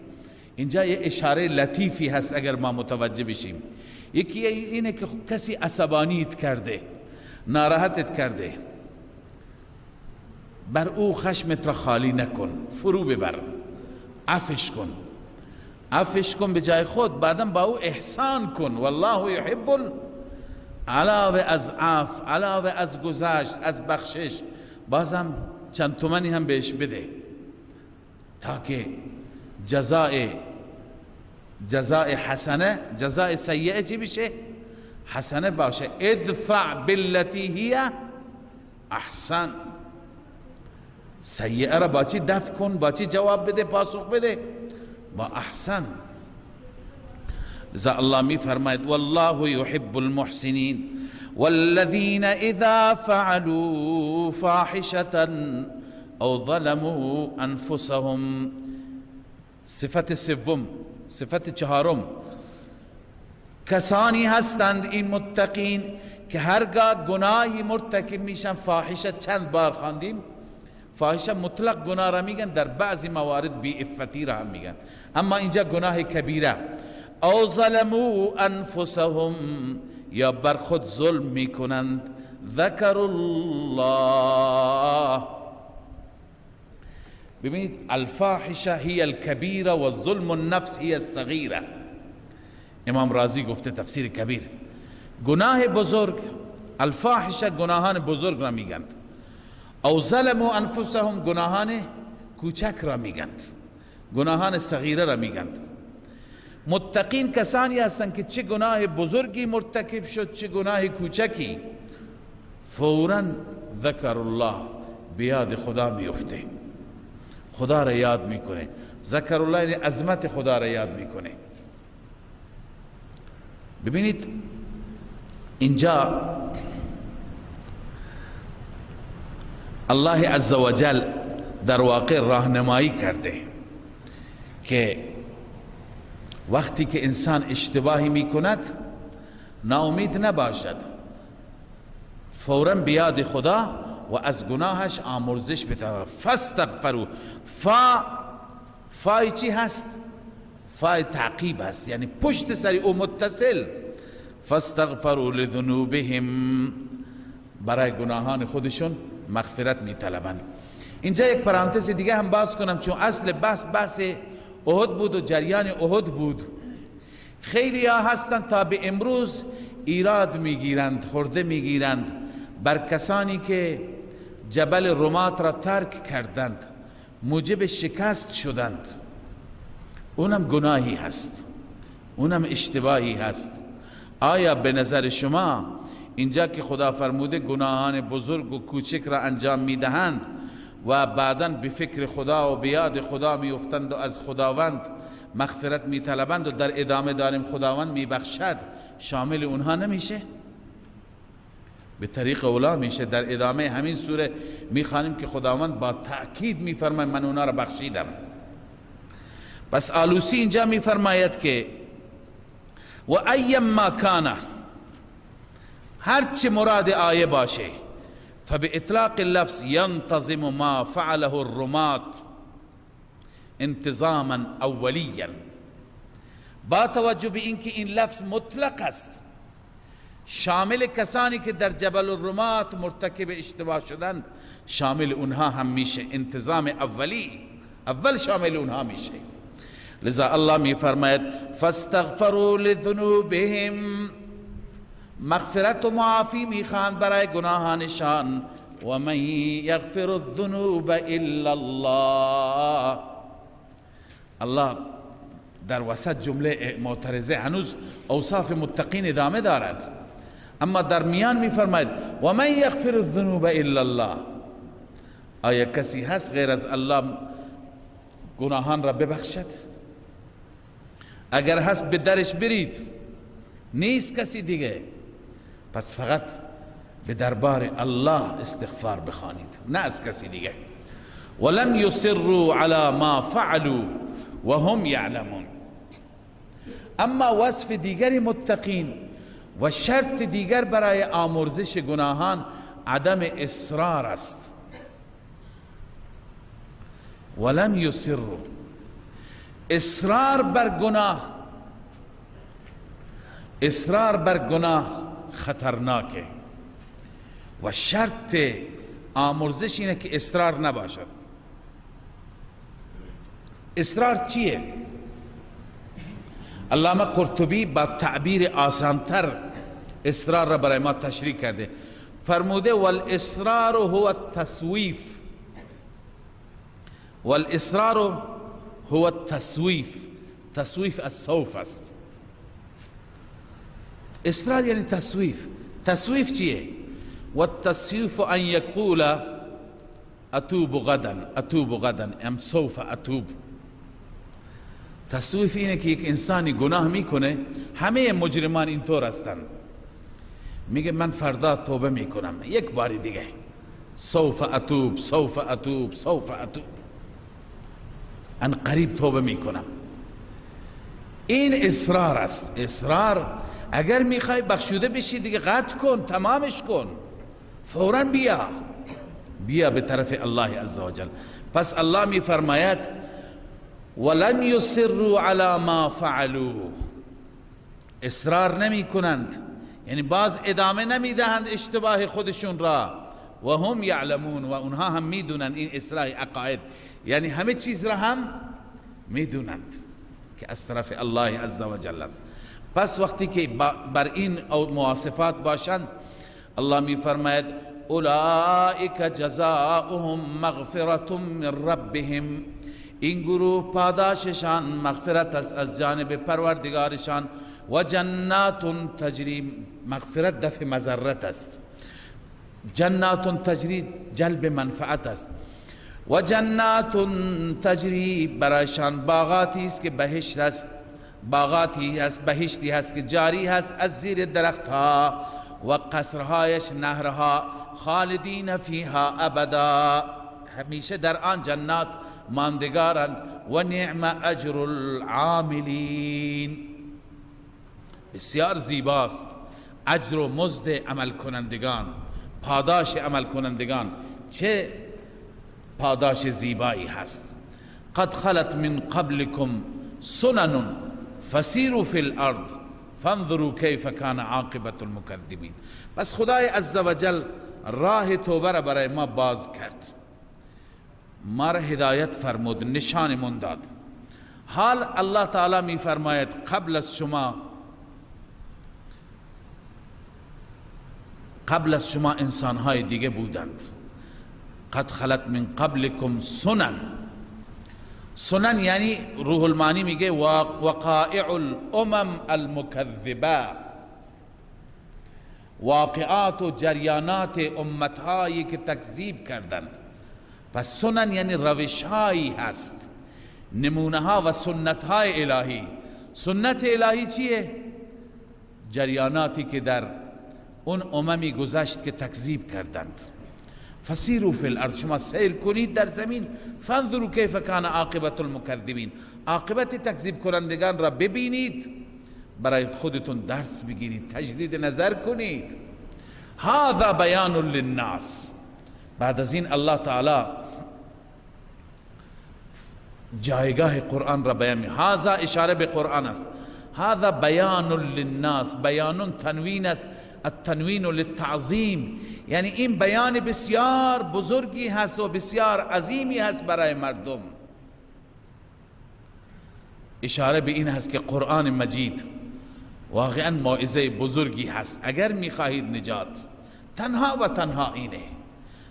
اینجا یه اشاره لطیفی هست اگر ما متوجه بشیم. یکی اینه که کسی عصبانیت کرده، ناراحتت کرده، بر او خشمت را خالی نکن، فرو ببر، عفش کن، عفش کن به جای خود، بعدم با او احسان کن. والله يحب، علاوه از عفو، علاوه از گذشت، از بخشش، بازم چند تومنی هم بهش بده تا که جزاء حسنه، جزاء سیئه چی بشه؟ حسنه باشه. ادفع بالتی هی احسن، سیئه را با چی دفع کن، با چی جواب بده، پاسخ بده؟ با احسن. لذا الله می فرماید والله يحب المحسنین. والذین اذا فعلوا فاحشة او ظلموا انفسهم، صفت سوم، صفت چهارم، کسانی هستند این متقین که هرگاه گناهی مرتکب میشن. فاحشه چند بار خواندیم، فاحشه مطلق گناه را میگن، در بعضی موارد بی عفتی را هم میگن، اما اینجا گناه کبیره. او ظلموا انفسهم، یا بر خود ظلم میکنند. ذکر الله، ببینید الفاحشه هی الکبیره و ظلم النفس هی الصغیره. امام رازی گفته تفسیر کبیر، گناه بزرگ، الفاحشه گناهان بزرگ را میگند، او ظلموا انفسهم گناهان کوچک را میگند، گناهان صغیره را میگند. متقین کسانی هستند که چه گناه بزرگی مرتکب شد چه گناه کوچکی، فوراً ذکر الله، بیاد خدا میفته، خدا را یاد میکنه. ذکر الله یعنی عظمت خدا را یاد میکنه. ببینید اینجا الله عزوجل در واقع راهنمایی کرده که وقتی که انسان اشتباهی میکند ناامید نباشد، فوراً بیاد خدا و از گناهش آمرزش بطلب. فاستغفروا. فای چی هست؟ فای تعقیب هست، یعنی پشت سری او متصل. فاستغفروا لذنوبهم، برای گناهان خودشون مغفرت میطلبند. اینجا یک پرانتز دیگه هم باز کنم، چون اصل بحث احد بود و جریان احد بود. خیلی ها هستند تا به امروز ایراد میگیرند، خورده میگیرند بر کسانی که جبل رمات را ترک کردند، موجب شکست شدند. اونم گناهی هست، اونم اشتباهی هست. آیا به نظر شما اینجا که خدا فرموده گناهان بزرگ و کوچک را انجام میدهند و بعداً به فکر خدا و به یاد خدا میافتند و از خداوند مغفرت میطلبند و در ادامه داریم خداوند میبخشد، شامل اونها نمیشه؟ به طریق اولا میشه. در ادامه همین سوره میخوانیم که خداوند با تأکید میفرماید من اونها را بخشیدم. پس آلوسی اینجا میفرماید که و ایم ما کانه، هرچه مراد آیه باشه، فباطلاق اللفظ ينتظم ما فعله الرمات انتظاما اولیا، با توجه به اینکه این لفظ مطلق است، شامل کسانی که در جبل الرمات مرتکب اشتباه شدند شامل اونها هم میشه. انتظام اولی، اول شامل اونها میشه. لذا الله می فرماید فاستغفروا لذنوبهم، مغفرت و معافی میخواهند برای گناهانشان. و من یغفر الذنوب الا الله. الله در وسط جمله معترضه هنوز اوصاف متقین ادامه دارد، اما در میان میفرماید و من یغفر الذنوب الا الله. آیا کسی هست غیر از الله گناهان را ببخشد؟ اگر هست به درش برید، نیست کسی دیگه، پس فقط به دربار الله استغفار بخوانید، نه از کسی دیگه. ولم یصروا علی ما فعلوا وهم یعلمون. اما وصف دیگری متقین و شرط دیگر برای آمرزش گناهان عدم اصرار است. ولم یصروا، اصرار بر گناه خطرناکه و شرط آمرزش اینه که اصرار نباشد. اصرار چیه؟ علامه قرطبی با تعبیر آسانتر اصرار را برای ما تشریح کرده، فرموده والاصرار هو التسویف. والاصرار هو التسویف، تسویف از سوف است. اصرار یعنی تسویف. تسویف چیه؟ والتسویف ان یقول اتوب غدا ام سوف اتوب. تسویف اینه که یک انسانی گناه میکنه، همه مجرمان اینطور هستن، میگه من فردا توبه میکنم، یک بار دیگه سوف اتوب سوف اتوب سوف اتوب، ان قریب توبه میکنم. این اصرار است. اصرار اگر میخوای بخشوده بشی دیگه قطع کن، تمامش کن، فوراً بیا به طرف الله عزوجل. پس الله میفرماید ولم یصروا علی ما فعلوا، اصرار نمی کنند، یعنی باز ادامه نمیدهند اشتباه خودشون را. و هم یعلمون، و اونها هم میدونند این اصلاح عقاید، یعنی همه چیز را هم میدونند که از طرف الله عزوجل است. پس وقتی که بر این مواصفات باشند، الله میفرماید اولئک جزاؤهم مغفرة من ربهم، این گروه پاداششان مغفرت است از جانب پروردگارشان. و جنات تجری، مغفرت دفع مضرت است، جنات تجری جلب منفعت است. و جنات تجری برایشان باغاتی است که بهشت است، باغاتی است، بهشتی هست که جاری هست از زیر درختها، و قصرهایش نهرها، خالدین فیها ابدا، همیشه در آن جنات ماندگارند. و نعم اجر العاملین، بسیار زیباست اجر و مزد عمل کنندگان، پاداش عمل کنندگان چه پاداش زیبایی هست. قد خلت من قبلكم سنن فسیروا فی الارض فانظروا کیف کان عاقبت المکذبین. بس خدای عزوجل راه توبه را برای ما باز کرد، ما را هدایت فرمود، نشان من داد. حال الله تعالی می فرماید قبل از شما انسانهای دیگه بودند. قد خلت من قبلكم سنن. سنن یعنی روح المانی میگه وقائع الامم المکذبه، واقعات و جریانات امتهایی که تکذیب کردند. پس سنن یعنی روشهایی هست، نمونه ها و سنت های الهی. سنت الهی چیه؟ جریاناتی که در اون اممی گذشت که تکذیب کردند. فسیروا فی الارض، شما سیر کنید در زمین. فانظروا کیف کان عاقبت المکذبین، عاقبت تکذیب کنندگان را ببینید، برای خودتون درس بگیرید، تجدید نظر کنید. هذا بیان للناس. بعد از این الله تعالی جایگاه قرآن را بیان می. هذا اشاره به قرآن است. هذا بیان للناس. بیان تنوین است، التنوین للتعظیم، یعنی این بیان بسیار بزرگی هست و بسیار عظیمی هست برای مردم. اشاره به این هست که قرآن مجید واقعا موعظه بزرگی هست. اگر میخواهید نجات، تنها و تنها اینه.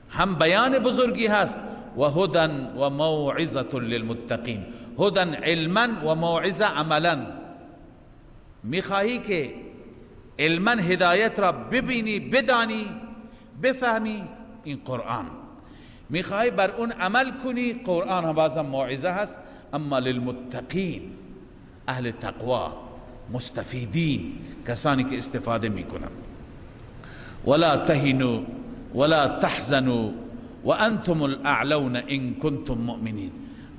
هم بیان بزرگی هست و هدن و موعظه للمتقین. هدن علما و موعظه عملا. میخواهی که علما هدایت را ببینی، بدانی، بفهمی، این قرآن. میخواهی بر اون عمل کنی، قرآن هم بازم موعظه هست، اما للمتقین، اهل تقوا، مستفیدین، کسانی که استفاده میکنن. ولا تهنوا ولا تحزنوا وانتم الاعلون ان کنتم مؤمنین.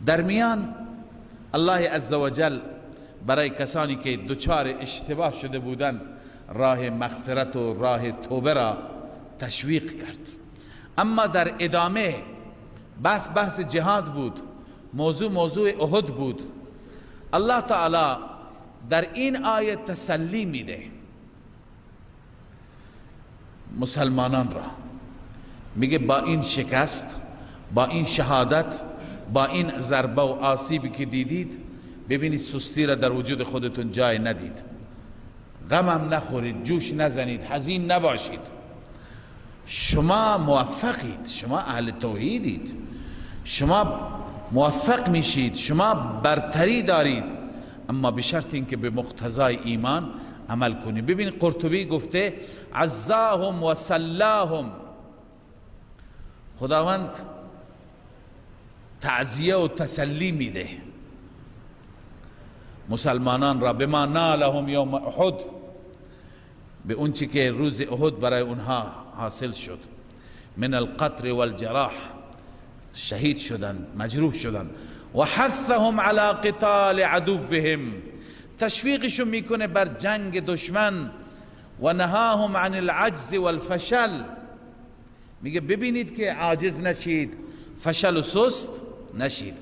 در میان الله عزوجل برای کسانی که دچار اشتباه شده بودند راه مغفرت و راه توبه را تشویق کرد. اما در ادامه بحث جهاد بود، موضوع احد بود. الله تعالی در این آیه تسلی میده مسلمانان را. میگه با این شکست، با این شهادت، با این ضربه و آسیبی که دیدید، ببینید سستی را در وجود خودتون جای ندید، غم هم نخورید، جوش نزنید، حزین نباشید. شما موفقید، شما اهل توحیدید، شما موفق میشید، شما برتری دارید، اما به شرط اینکه به مقتضای ایمان عمل کنید. ببین قرطبی گفته عزاهم و سلاهم، خداوند تعزیه و تسلی میده مسلمانان را. بما نالهم یوم احد، به اون چی که روز احد برای اونها حاصل شد، من القتل والجراح، شهید شدن، مجروح شدن. و حثهم علی قتال عدوهم، تشویقشون میکنه بر جنگ دشمن. و نهاهم عن العجز والفشل، میگه ببینید که عاجز نشید، فشل و سست نشید.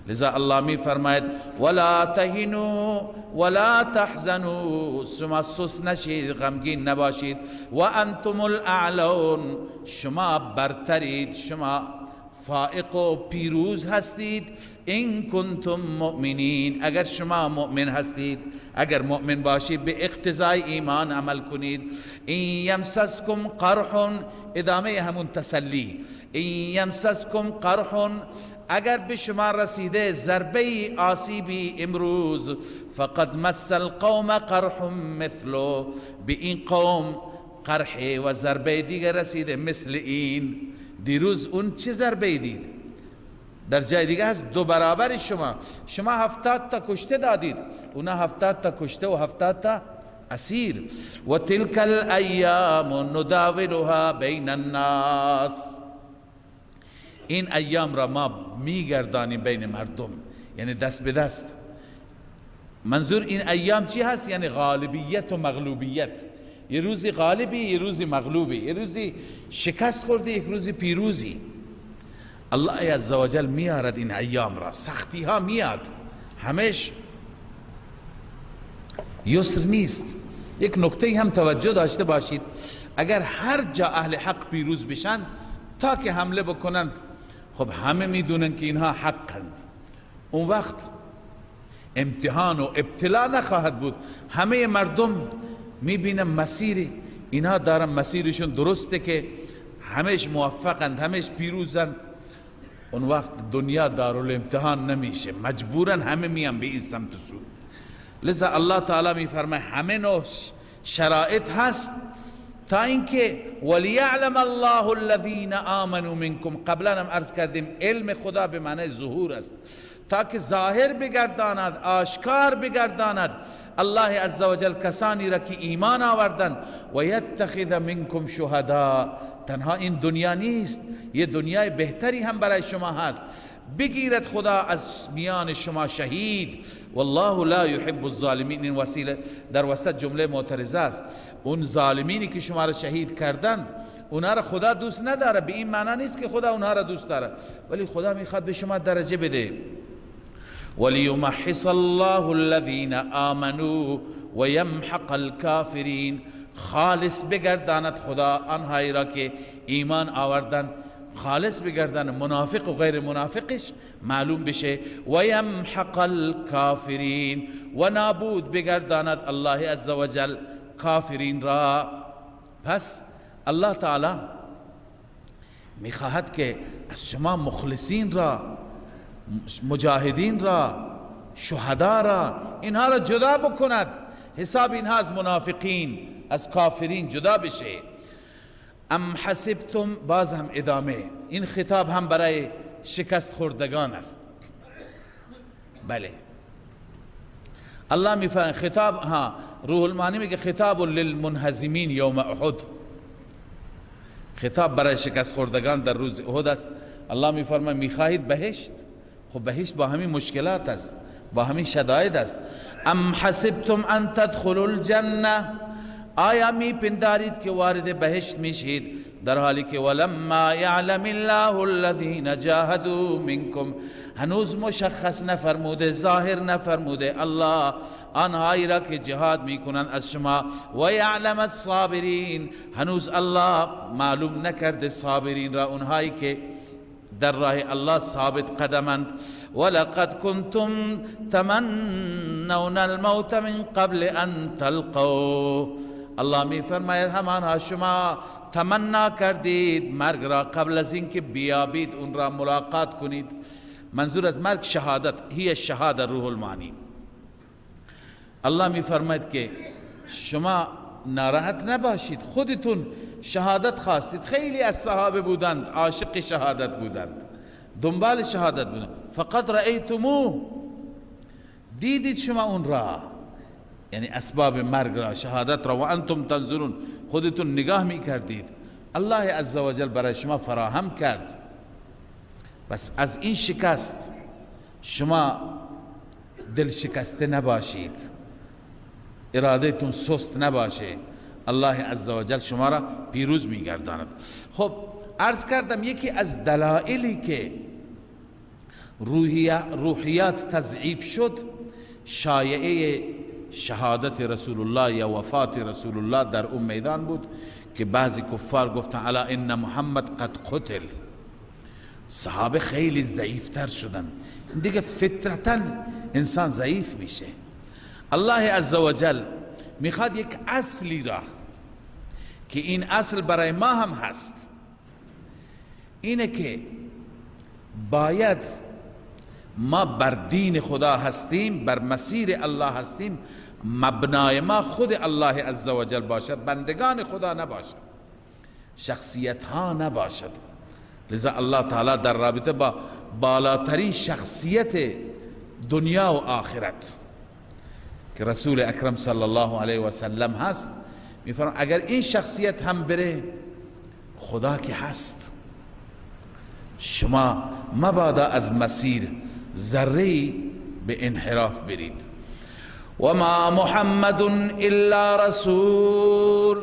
لذا الله می فرماید ولا تهنوا ولا تحزنوا، شما سست نشید، غمگین نباشید. و انتم الاعلون، شما برترید، شما فائق و پیروز هستید. این کنتم مؤمنین، اگر شما مؤمن هستید، اگر مؤمن باشید، به اقتضای ایمان عمل کنید. این یمسسکم قرح، ادامه همون تسلی. این یمسسکم قرح، اگر به شما رسیده ضربه آسیبی امروز، فقد مس القوم قرح مثله، به این قوم قرح و ضربه دیگر رسیده مثل این. دیروز اون چه ضربه دید؟ در جای دیگه هست 2 برابر شما 70 تا کشته دادید، اونا 70 تا کشته و 70 تا اسیر. و تلک الایام نداولها بین الناس، این ایام را ما میگردانیم بین مردم، یعنی دست به دست. منظور این ایام چی هست؟ یعنی غالبیت و مغلوبیت. یه روزی غالبی، یه روزی مغلوبی، یه روزی شکست خوردی، یک روزی پیروزی. الله عزوجل میارد این ایام را، سختی ها میاد، همش یسر نیست. یک نکته هم توجه داشته باشید، اگر هر جا اهل حق پیروز بشن تا که حمله بکنند، خب همه میدونن که اینها حقند، اون وقت امتحان و ابتلا نخواهد بود. همه مردم میبینن مسیر اینها دارن مسیرشون درسته که همش موفقند، همش پیروزند، اون وقت دنیا دارالامتحان نمیشه، مجبورن همه میان به این سمت و سو. لذا الله تعالی میفرماید همه نوع شرایط هست تا اینکه ولیعلم الله الذین آمنوا منکم. قبلا هم عرض کردیم علم خدا به معنی ظهور است، تا که ظاهر بگرداند، آشکار بگرداند الله عزوجل کسانی را که ایمان آوردند. و یتخذ منکم شهدا، تنها این دنیا نیست، یه دنیای بهتری هم برای شما هست، بگیرد خدا از میان شما شهید. والله لا يحب الظالمین. این وسیله در وسط جمله معترضه است. اون ظالمینی که شما را شهید کردند اونها را خدا دوست نداره، به این معنی نیست که خدا اونها را دوست داره، ولی خدا میخواد به شما درجه بده. ولیمحص الله الذین آمنوا و یمحق الکافرین. خالص بگرداند خدا آنهایی را که ایمان آوردند، خالص بگردن، منافق و غیر منافقش معلوم بشه. و یمحق الکافرین، و نابود بگرداند الله عزوجل کافرین را. پس الله تعالی میخواهد که از شما مخلصین را، مجاهدین را، شهدا را، اینها را جدا بکند، حساب اینها از منافقین، از کافرین جدا بشه. ام حسبتم، باز هم ادامه، این خطاب هم برای شکست خوردگان است. بله الله میفرماید خطاب، روح المعانی میگه خطاب للمنهزمین یوم احد، خطاب برای شکست خوردگان در روز احد است. الله میفرماید میخواهید بهشت؟ خب بهشت با همین مشکلات است، با همین شدائد است. ام حسبتم ان تدخلوا الجنه، آیا می پندارید که وارد بهشت میشید در حالی که ولما یعلم الله الذین جاهدوا منکم، هنوز مشخص نفرموده، ظاهر نفرموده الله آنهایی را که جهاد میکنند از شما. و یعلم الصابرین، هنوز الله معلوم نکرده صابرین را، اونهایی که در راه الله ثابت قدمند. ولقد کنتم تمنون الموت من قبل ان تلقوا، الله می فرماید همانها شما تمنا کردید مرگ را قبل از اینکه بیابید، اون را ملاقات کنید. منظور از مرگ شهادت، هی شهاده روح المعانی. الله می فرماید که شما ناراحت نباشید، خودتون شهادت خواستید. خیلی از صحابه بودند عاشق شهادت بودند، دنبال شهادت بودند. فقط رأیتموه، دیدید شما اون را، یعنی اسباب مرگ را، شهادت را. و انتم تنظرون، خودتون نگاه می کردید، الله عزوجل برای شما فراهم کرد. بس از این شکست شما دل شکسته نباشید، ارادتون سست نباشه، الله عزوجل شما را پیروز می گرداند. خب عرض کردم یکی از دلائلی که روحیات تضعیف شد، شایعه شهادت رسول الله یا وفات رسول الله در اون میدان بود که بعضی کفار گفتن الا ان محمد قد قتل. صحابه خیلی ضعیفتر شدن، دیگه فطرتا انسان ضعیف میشه. الله عزوجل میخواد یک اصلی را که این اصل برای ما هم هست، اینه که باید ما بر دین خدا هستیم، بر مسیر الله هستیم، مبنای ما خود الله عزوجل باشد، بندگان خدا نباشد، شخصیت ها نباشد. لذا الله تعالی در رابطه با بالاترین شخصیت دنیا و آخرت که رسول اکرم صلی الله علیه و سلم هست میفرماید اگر این شخصیت هم بره، خدا که هست، شما مبادا از مسیر ذره‌ای به انحراف برید. و ما محمد الا رسول،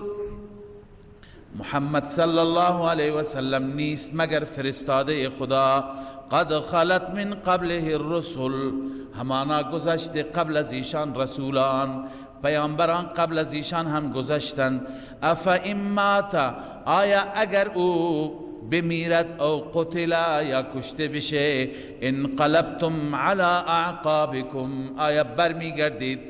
محمد صلی الله علیه و سلم نیست مگر فرستاده خدا. قد خلت من قبله الرسل، همانا گذشته قبل از ایشان رسولان، پیامبران قبل از ایشان هم گذشتند. افا این مات، آیا اگر او بمیرد او قتل یا کشته بشه، انقلبتم على اعقابکم، آیا برمیگردید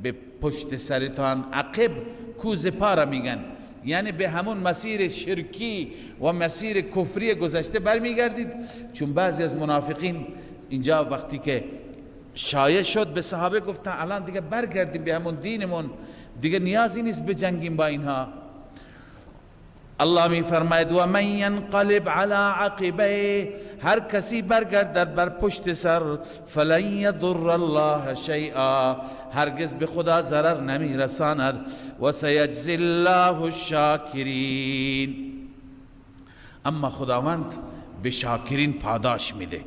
به پشت سرتان. عقب کوز پا میگن، یعنی به همون مسیر شرکی و مسیر کفری گذشته برمیگردید. چون بعضی از منافقین اینجا وقتی که شایع شد به صحابه گفتن الان دیگه برگردیم به همون دینمون، دیگه نیازی نیست بجنگیم با اینها. الله می فرماید و من ینقلب علی عقبیه، هر کسی برگردد بر پشت سر، فلن یضر الله شیئا، هرگز به خدا ضرر نمی رساند. و سیجزی الله الشاکرین، اما خداوند به شاکرین پاداش میده.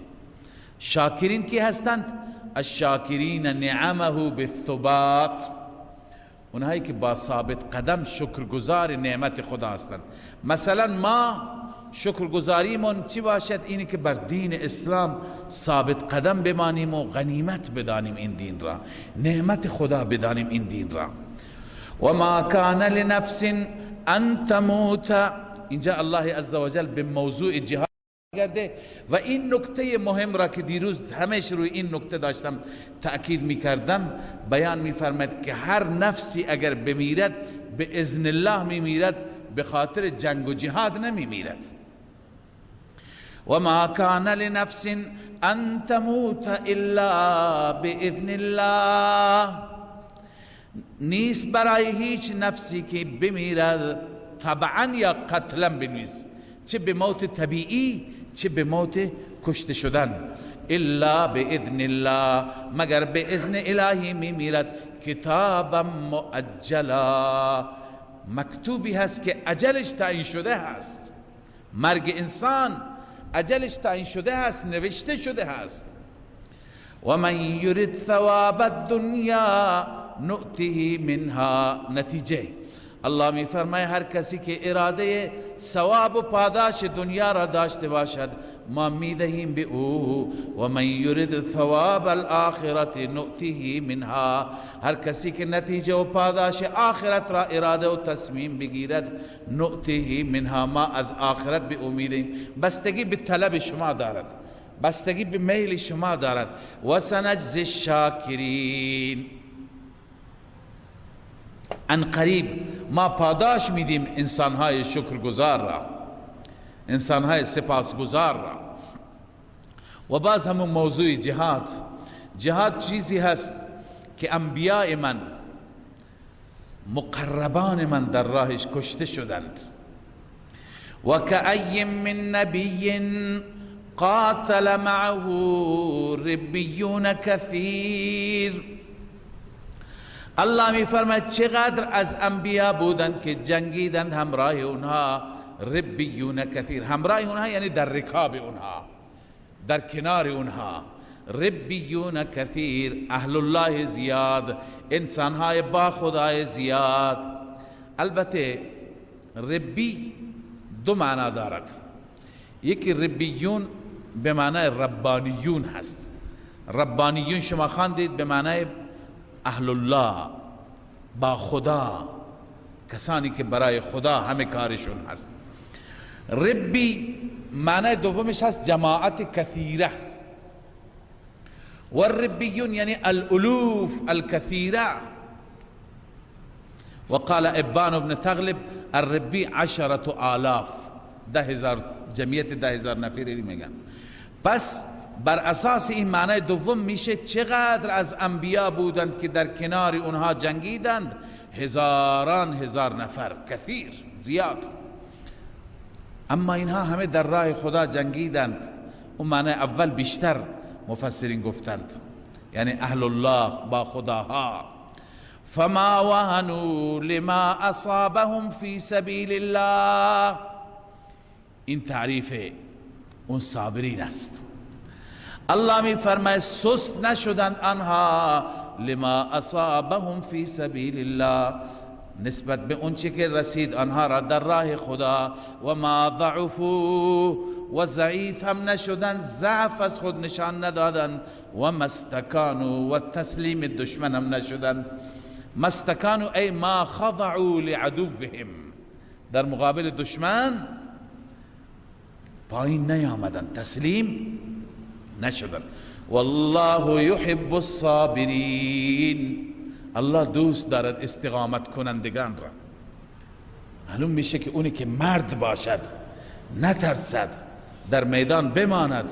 شاکرین کی هستند؟ الشاکرین نعمه بالثبات، اونهایی که با ثابت قدم شکرگزار نعمت خدا هستند. مثلا ما شکرگزاریمون چی باشد؟ اینی که بر دین اسلام ثابت قدم بمانیم و غنیمت بدانیم این دین را، نعمت خدا بدانیم این دین را. و ما کان لنفس ان تموت، اینجا الله عزوجل به موضوع جهاد کرده و این نکته مهم را که دیروز همیشه روی این نکته داشتم تأکید میکردم بیان میفرماید که هر نفسی اگر بمیرد به اذن الله میمیرد، به خاطر جنگ و جهاد نمیمیرد. و ما کان لنفس ان تموت الا باذن الله، نیست برای هیچ نفسی که بمیرد طبعا یا قتلا بنویس، چه به موت طبیعی چه به موت کشته شدن. الا باذن الله، مگر به اذن الهی میمیرد. کتابا مؤجلا، مکتوبی هست که اجلش تعیین شده هست. مرگ انسان اجلش تعیین شده هست، نوشته شده هست. و من یرید ثواب الدنیا نؤته منها، نتیجه الله می فرماید هر کسی که اراده ثواب و پاداش دنیا را داشته باشد ما می دهیم به او. و من یرید ثواب الاخرت نؤته منها، هر کسی که نتیجه و پاداش آخرت را اراده و تصمیم بگیرد نؤته منها، ما از آخرت به او می دهیم. بستگی به طلب شما دارد، بستگی به میل شما دارد. و سنجزی الشاکرین، ان قریب ما پاداش میدیم انسانهای شکرگزار را، انسانهای سپاسگزار را. و باز همون موضوع جهاد، جهاد چیزی هست که انبیاء من، مقربان من در راهش کشته شدند. و کأی من نبی قاتل معه ربیون کثیر، الله می فرماید چقدر از انبیا بودند که جنگیدند همراه اونها، ربیون کثیر، همراه اونها یعنی در رکاب اونها، در کنار اونها. ربیون کثیر، اهل الله زیاد، انسانهای با خدای زیاد. البته ربی دو معنا دارد، یکی ربیون به معنای ربانیون هست. ربانیون شما خواندید به معنای اهل الله، با خدا، کسانی که برای خدا همه کارشون هست. ربی معنی دومش هست جماعت کثیره، و الربیون یعنی الالوف الکثیره. و قال ابان بن تغلب الربی 10,000، 10,000 جمعیت 10,000 نفری میگن. پس بر اساس این معنی دوم میشه چقدر از انبیا بودند که در کنار اونها جنگیدند، هزاران هزار نفر، کثیر، زیاد. اما اینها همه در راه خدا جنگیدند. اون معنی اول بیشتر مفسرین گفتند، یعنی اهل الله، با خداها. فما وهنوا لما اصابهم فی سبیل الله، این تعریف اون صابرین است. الله می فرماید سست نشدند آنها لما اصابهم فی سبیل الله، نسبت به اون چه که رسید آنها را در راه خدا. و ما ضعفوا، و ضعیف هم نشدن، ضعف از خود نشان ندادن. و مستکانوا، و تسلیم دشمن هم نشدن. مستکانوا ای ما خضعوا لعدوهم، در مقابل دشمن پایین نیامدن، تسلیم نشدن. والله يحب الصابرین، الله دوست دارد استقامت کنندگان را. معلوم میشه که اونی که مرد باشد، نترسد، در میدان بماند،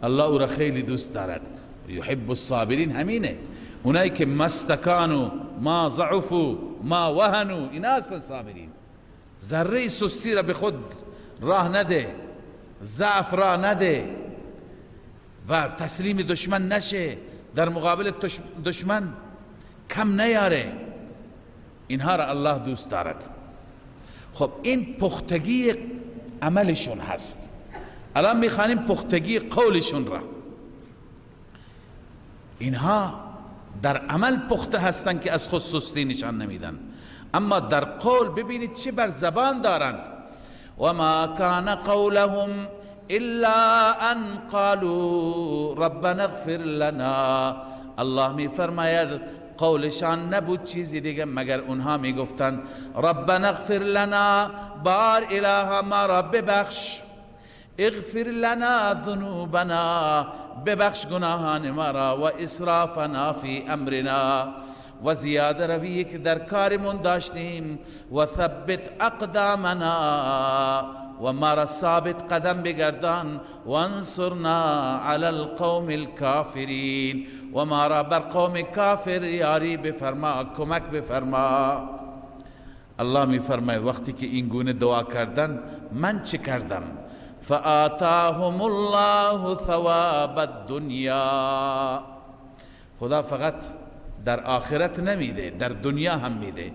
الله او را خیلی دوست دارد. يحب الصابرین همینه، اونایی که مستکانو، ما ضعفوا، ما وهنوا، اینا اصلا صابرین. ذره سستی را به خود راه نده، ضعف را نده و تسلیم دشمن نشه، در مقابل دشمن کم نیاره. اینها را الله دوست دارد. خب این پختگی عملشون هست. الان میخوانیم پختگی قولشون را. اینها در عمل پخته هستند که از خود سستی نشان نمیدن، اما در قول ببینید چه بر زبان دارند. و ما کان قولهم الا ان قالوا ربنا اغفر لنا، الله می فرماید قولشان نبود چیزی دیگه مگر اونها می گفتند ربنا اغفر لنا، بار اله ما را ببخش، اغفر لنا ذنوبنا، ببخش گناهان ما را، و اسرافنا فی امرنا، و زیاده روی که در کارمون داشتیم، و ثبت اقدامنا، و ما را ثابت قدم بگردان، و انصرنا علی القوم الكافرین، و ما را بر قوم کافر یاری بفرما، کمک بفرما. الله می فرماید وقتی که این گونه دعا کردن من چه کردم؟ فآتاهم الله ثواب الدنیا، خدا فقط در آخرت نمیده، در دنیا هم میده.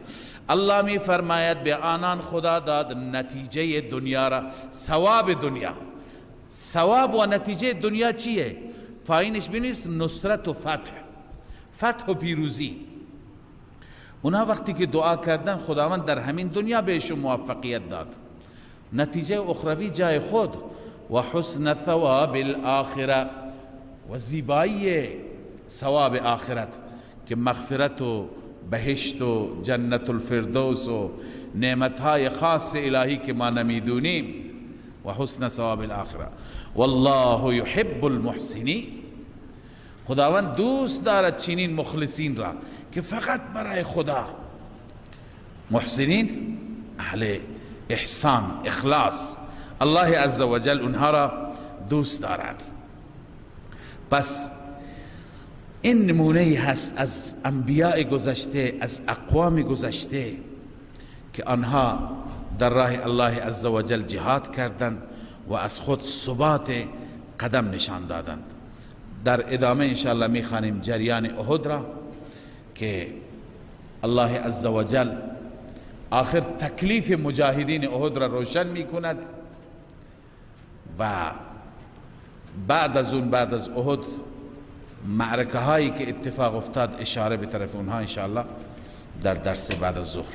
الله می فرماید به آنان خدا داد نتیجه دنیا را، ثواب دنیا. ثواب و نتیجه دنیا چیه؟ پایینش بنویس نصرت و فتح و پیروزی. اونا وقتی که دعا کردن خداوند در همین دنیا بهشون موفقیت داد، نتیجه اخروی جای خود. و حسن ثواب الاخره، و زیبایی ثواب آخرت که مغفرت و بهشت و جنت الفردوس و نعمتهای خاص الهی که ما نمیدونیم. و حسن ثواب الاخره والله يحب المحسنین، خداوند دوست دارد چنین مخلصین را که فقط برای خدا، محسنین اهل احسان اخلاص، الله عزوجل اونها را دوست دارد. پس این نمونه هست از انبیاء گذشته، از اقوام گذشته که آنها در راه الله عزوجل جهاد کردند و از خود ثبات قدم نشان دادند. در ادامه انشاءالله میخوانیم جریان احد را که الله عزوجل آخر تکلیف مجاهدین احد را روشن میکند و بعد از احد معرکه هایی که اتفاق افتاد اشاره به طرف اونها انشاءالله در درس بعد از ظهر.